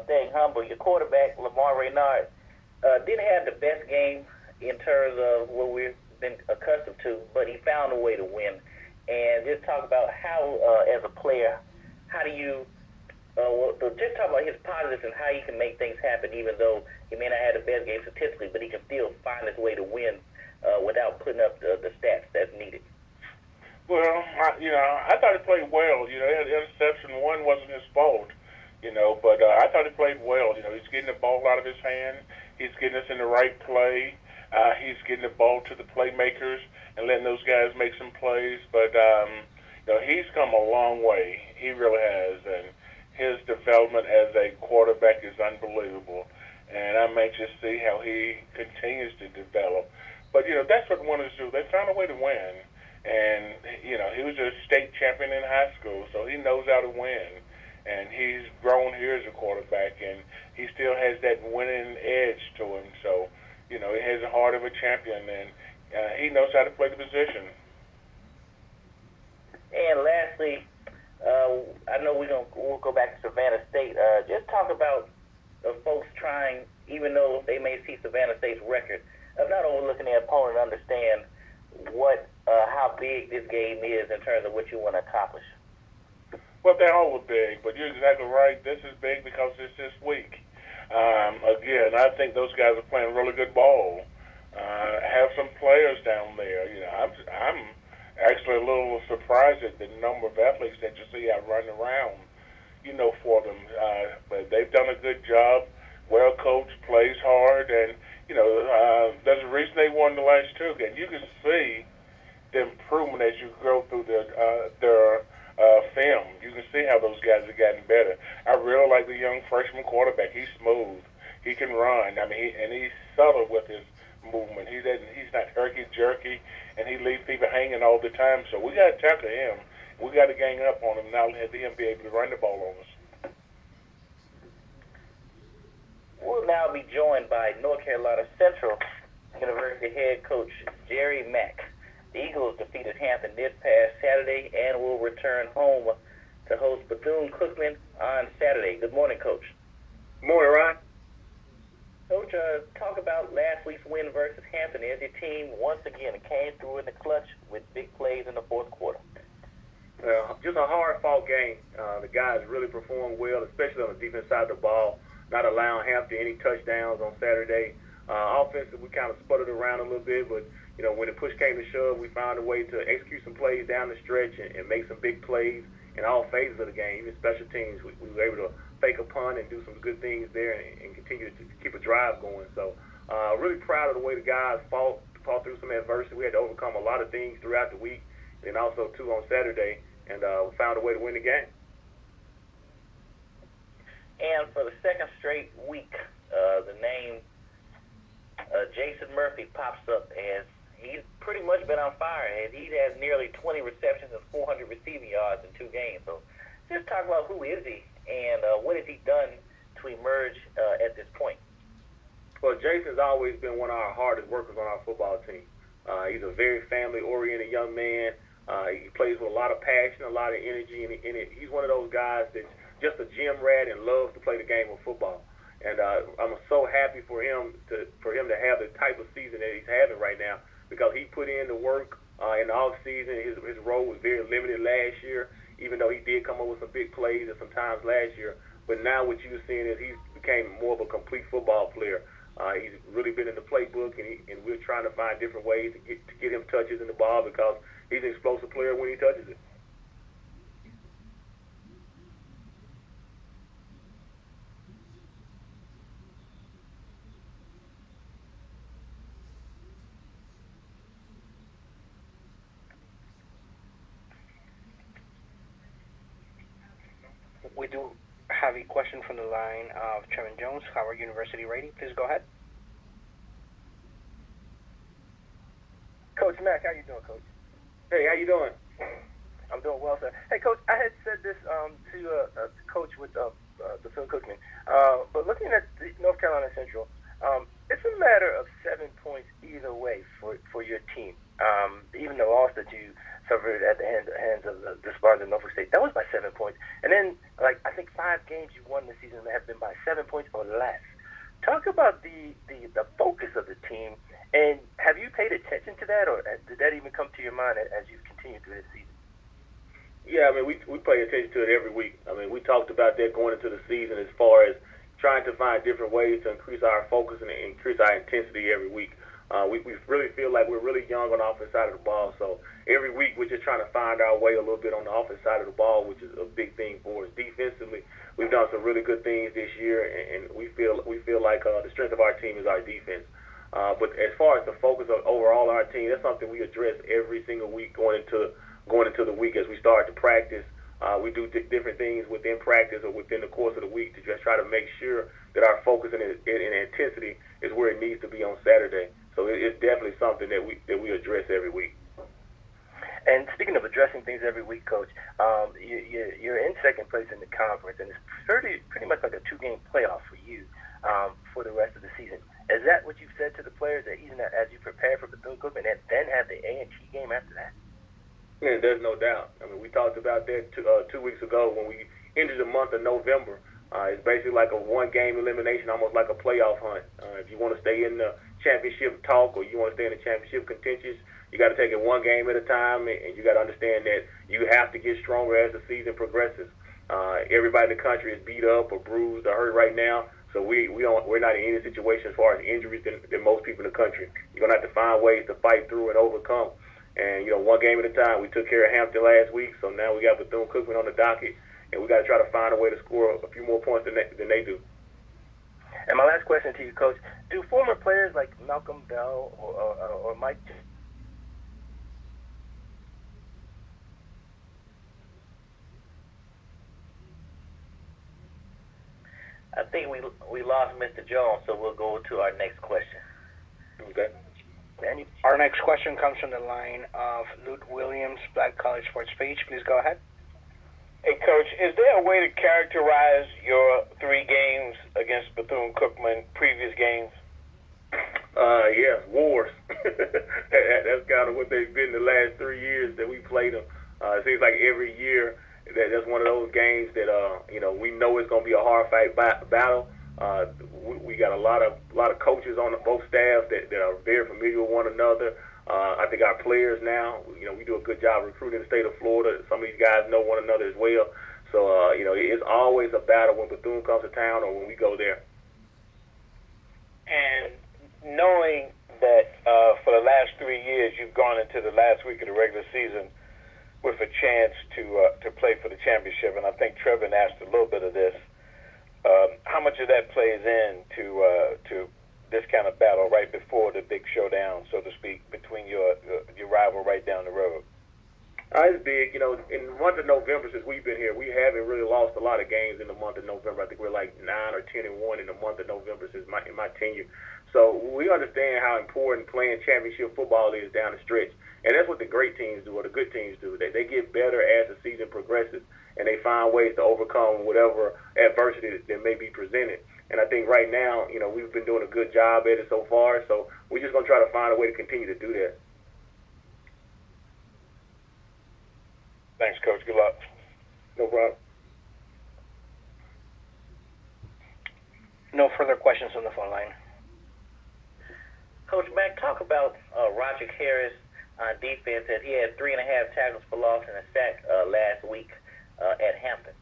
staying humble. Your quarterback, Lamar Raynard, didn't have the best game in terms of what we've been accustomed to, but he found a way to win. And just talk about how, as a player, how do you just talk about his positives and how he can make things happen, even though he may not have the best game statistically, but he can still find his way to win without putting up the stats that's needed. Well, I thought he played well. That interception one wasn't his fault, but I thought he played well. He's getting the ball out of his hand. He's getting us in the right play. He's getting the ball to the playmakers and letting those guys make some plays. But, he's come a long way. He really has. And his development as a quarterback is unbelievable. And I'm anxious to see how he continues to develop. But, that's what winners do. They found a way to win. And, he was a state champion in high school, so he knows how to win. And he's grown here as a quarterback, and he still has that winning edge to him. So, he has the heart of a champion, and he knows how to play the position. And lastly, I know we'll go back to Savannah State. Just talk about folks trying, even though they may see Savannah State's record, of not overlooking their opponent, understand how big this game is in terms of what you want to accomplish. Well, they're all big, but you're exactly right. This is big because it's this week. Again, I think those guys are playing really good ball. Have some players down there. I'm actually a little surprised at the number of athletes that you see out running around, for them. But they've done a good job. Well coached, plays hard, and there's a reason they won the last two games. You can see the improvement as you go through their film. You can see how those guys have gotten better. I really like the young freshman quarterback. He's smooth. He can run. He's subtle with his movement. He's not herky jerky, and he leaves people hanging all the time. So we got to tackle him. We got to gang up on him. Now let him be able to run the ball on us. We'll now be joined by North Carolina Central University head coach Jerry Mack. The Eagles defeated Hampton this past Saturday and will return home to host Bethune-Cookman on Saturday. Good morning, Coach. Good morning, Ryan. Coach, talk about last week's win versus Hampton as your team once again came through in the clutch with big plays in the fourth quarter. Just a hard-fought game. The guys really performed well, especially on the defense side of the ball, not allowing Hampton any touchdowns on Saturday. Offensively, we kind of sputtered around a little bit, but when the push came to shove, we found a way to execute some plays down the stretch and make some big plays in all phases of the game. Even special teams, we were able to fake a punt and do some good things there and continue to keep a drive going. So really proud of the way the guys fought through some adversity. We had to overcome a lot of things throughout the week and also, too, on Saturday, and we found a way to win the game. And for the second straight week, the name Jason Murphy pops up as he's pretty much been on fire. He has nearly 20 receptions and 400 receiving yards in 2 games. So just talk about who is he and what has he done to emerge at this point. Well, Jason's always been one of our hardest workers on our football team. He's a very family-oriented young man. He plays with a lot of passion, a lot of energy, and he's one of those guys that's just a gym rat and loves to play the game of football. And I'm so happy for him to have the type of season that he's having right now because he put in the work in the off season. His role was very limited last year, even though he did come up with some big plays at some times last year. But now what you're seeing is he's became more of a complete football player. He's really been in the playbook, and we're trying to find different ways to get him touches in the ball because he's an explosive player when he touches it. We do have a question from the line of Trevin Jones, Howard University rating. Please go ahead. Coach Mack, how you doing, Coach? Hey, how you doing? I'm doing well, sir. Hey, Coach, I had said this to Coach with Bethune-Cookman, but looking at the North Carolina Central, it's a matter of 7 points either way for your team. Even the loss that you suffered at the hands of the Spartans of Norfolk State, that was by 7 points. And then, I think 5 games you won this season have been by 7 points or less. Talk about the focus of the team, and have you paid attention to that, or did that even come to your mind as you've continued through this season? Yeah, I mean, we pay attention to it every week. I mean, we talked about that going into the season as far as trying to find different ways to increase our focus and increase our intensity every week. We really feel like we're really young on the offense side of the ball, so every week we're just trying to find our way a little bit on the offense side of the ball, which is a big thing for us. Defensively, we've done some really good things this year, and we feel like the strength of our team is our defense. But as far as the focus of overall our team, that's something we address every single week going into the week as we start to practice. We do different things within practice or within the course of the week to just try to make sure that our focus and intensity is where it needs to be on Saturday. So it's definitely something that we address every week. And speaking of addressing things every week, Coach, you're in second place in the conference, and it's pretty much like a 2-game playoff for you for the rest of the season. Is that what you've said to the players, that even as you prepare for Bethune-Cookman and then have the A&T game after that? Yeah, there's no doubt. I mean, we talked about that 2 weeks ago when we entered the month of November. It's basically like a 1-game elimination, almost like a playoff hunt. If you want to stay in the championship talk or you want to stay in the championship contentions, you got to take it 1 game at a time, and you got to understand that you have to get stronger as the season progresses. Everybody in the country is beat up or bruised or hurt right now, so we're not in any situation as far as injuries than most people in the country. You're gonna have to find ways to fight through and overcome. And 1 game at a time. We took care of Hampton last week, so now we got Bethune-Cookman on the docket, and we got to try to find a way to score a few more points than they do. And my last question to you, Coach: do former players like Malcolm Bell or Mike? I think we lost Mr. Jones, so we'll go to our next question. Okay. Our next question comes from the line of Luke Williams, Black College Sports Page. Please go ahead. Hey, Coach, is there a way to characterize your 3 games against Bethune-Cookman, previous games? Yeah, wars. That's kind of what they've been the last 3 years that we played them. It seems like every year that's one of those games that we know it's going to be a hard fight battle. We got a lot of coaches on both staffs that are very familiar with one another. I think our players now, we do a good job recruiting the state of Florida. Some of these guys know one another as well. So, it's always a battle when Bethune comes to town or when we go there. And knowing that for the last 3 years you've gone into the last week of the regular season with a chance to play for the championship, and I think Trevin asked a little bit of this, how much of that plays into to this kind of battle right before the big showdown, so to speak, between your rival right down the road? It's big. In the month of November, since we've been here, we haven't really lost a lot of games in the month of November. I think we're like 9 or 10-1 in the month of November since in my tenure. So we understand how important playing championship football is down the stretch. And that's what the great teams do, or the good teams do. They get better as the season progresses, and they find ways to overcome whatever adversity that may be presented. And I think right now, we've been doing a good job at it so far, so we're just going to try to find a way to continue to do that. Thanks, Coach. Good luck. No problem. No further questions on the phone line. Coach Mack, talk about Roger Harris on defense. That he had 3.5 tackles for loss and a sack last week at Hampton.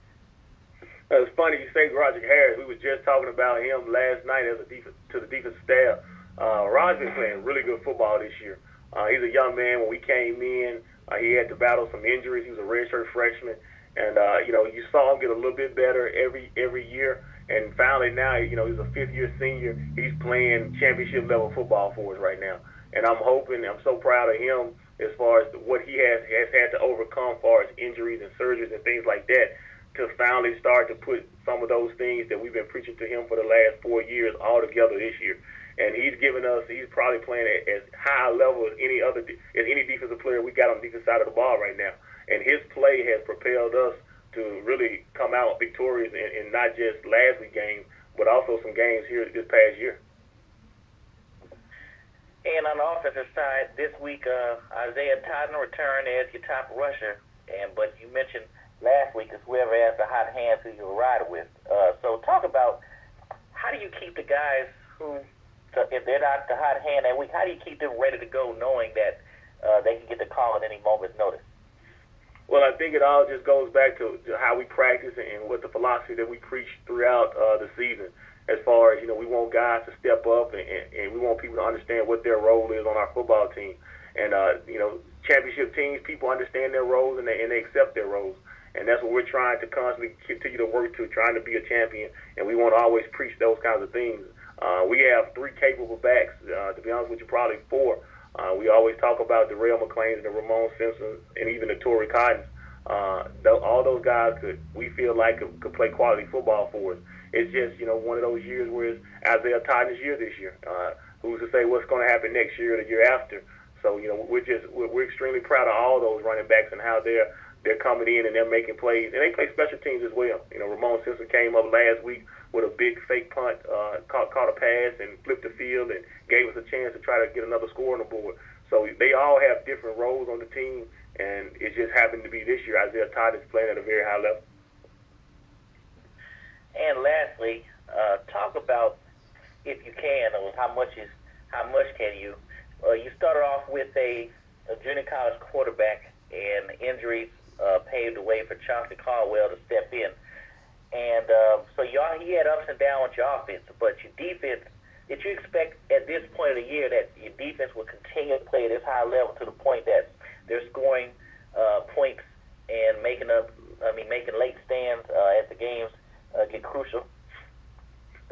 It's funny you say Roger Harris. We were just talking about him last night to the defensive staff. Roger's playing really good football this year. He's a young man. When we came in, he had to battle some injuries. He was a redshirt freshman, and you saw him get a little bit better every year. And finally now, he's a 5th-year senior. He's playing championship level football for us right now. And I'm so proud of him as far as what he has had to overcome as far as injuries and surgeries and things like that. to finally start to put some of those things that we've been preaching to him for the last 4 years all together this year. And he's probably playing at as high a level as any defensive player we got on the defensive side of the ball right now. And his play has propelled us to really come out victorious in not just last week's game, but also some games here this past year. And on the offensive side, this week, Isaiah Totten returned as your top rusher. But you mentioned last week is whoever has the hot hands who you ride with. So talk about how do you keep the guys who, if they're not the hot hand that week, how do you keep them ready to go knowing that they can get the call at any moment's notice? Well, I think it all just goes back to how we practice and what the philosophy that we preach throughout the season. As far as, we want guys to step up and we want people to understand what their role is on our football team. And, championship teams, people understand their roles and they accept their roles. And that's what we're trying to constantly continue to work to, trying to be a champion. And we want to always preach those kinds of things. We have 3 capable backs, to be honest with you, probably 4. We always talk about the Rail McClains and the Ramon Simpsons and even the Torrey Cottons. All those guys we feel like could play quality football for us. It's just, one of those years where it's Isaiah Totten's year this year. Who's to say what's going to happen next year or the year after? So, we're extremely proud of all those running backs and how they're coming in and they're making plays. And they play special teams as well. Ramon Simpson came up last week with a big fake punt, caught a pass and flipped the field and gave us a chance to try to get another score on the board. So they all have different roles on the team, and it just happened to be this year Isaiah Todd is playing at a very high level. And lastly, talk about, if you can, or how much can you? You started off with a junior college quarterback, and injuries paved the way for Chauncey Caldwell to step in. And so he had ups and downs with your offense, but your defense, did you expect at this point of the year that your defense will continue to play at this high level to the point that they're scoring points and making late stands as the games get crucial?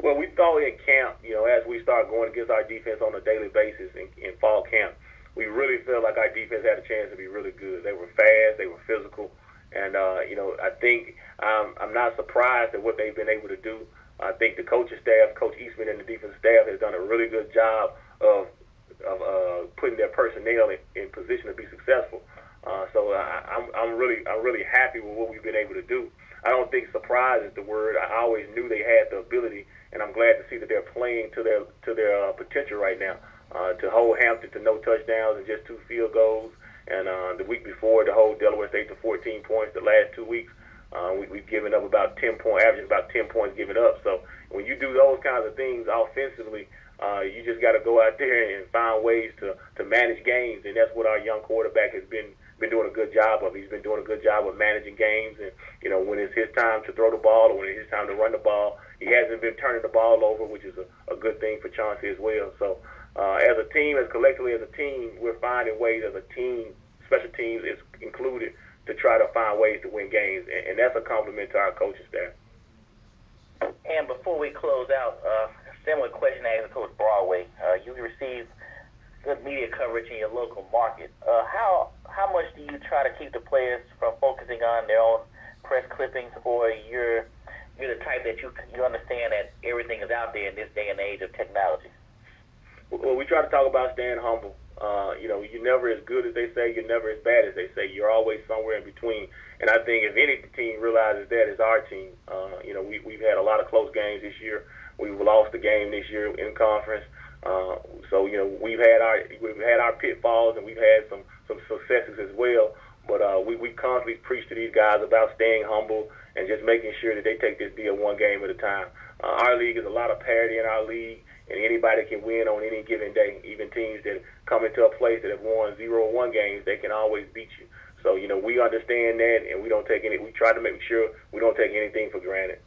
Well, we thought in camp, as we start going against our defense on a daily basis in fall camp, we really felt like our defense had a chance to be really good. They were fast, they were physical, and I think I'm not surprised at what they've been able to do. I think the coaching staff, Coach Eastman and the defensive staff, has done a really good job of putting their personnel in position to be successful. So I'm really happy with what we've been able to do. I don't think surprise is the word. I always knew they had the ability, and I'm glad to see that they're playing to their potential right now. To hold Hampton to no touchdowns and just 2 field goals, and the week before to hold Delaware State to 14 points. The last 2 weeks, we've given up about 10 points, averaging about 10 points given up. So when you do those kinds of things offensively, you just got to go out there and find ways to manage games, and that's what our young quarterback has been doing a good job of. He's been doing a good job of managing games, and when it's his time to throw the ball or when it's his time to run the ball, he hasn't been turning the ball over, which is a good thing for Chauncey as well. So as a team, collectively as a team, we're finding ways as a team, special teams is included, to try to find ways to win games, and that's a compliment to our coaching staff. And before we close out, a similar question I asked Coach Broadway. You received good media coverage in your local market. How much do you try to keep the players from focusing on their own press clippings, or you're the type that you understand that everything is out there in this day and age of technology? Well, we try to talk about staying humble. You're never as good as they say, you're never as bad as they say. You're always somewhere in between. And I think if any team realizes that, it's our team. We've had a lot of close games this year. We've lost the game this year in conference. So we've had our pitfalls and we've had some successes as well. But we constantly preach to these guys about staying humble and just making sure that they take this deal one game at a time. Our league is a lot of parity in our league, and anybody can win on any given day. Even teams that come into a place that have won 0-1 games, they can always beat you. So we understand that, and we try to make sure we don't take anything for granted.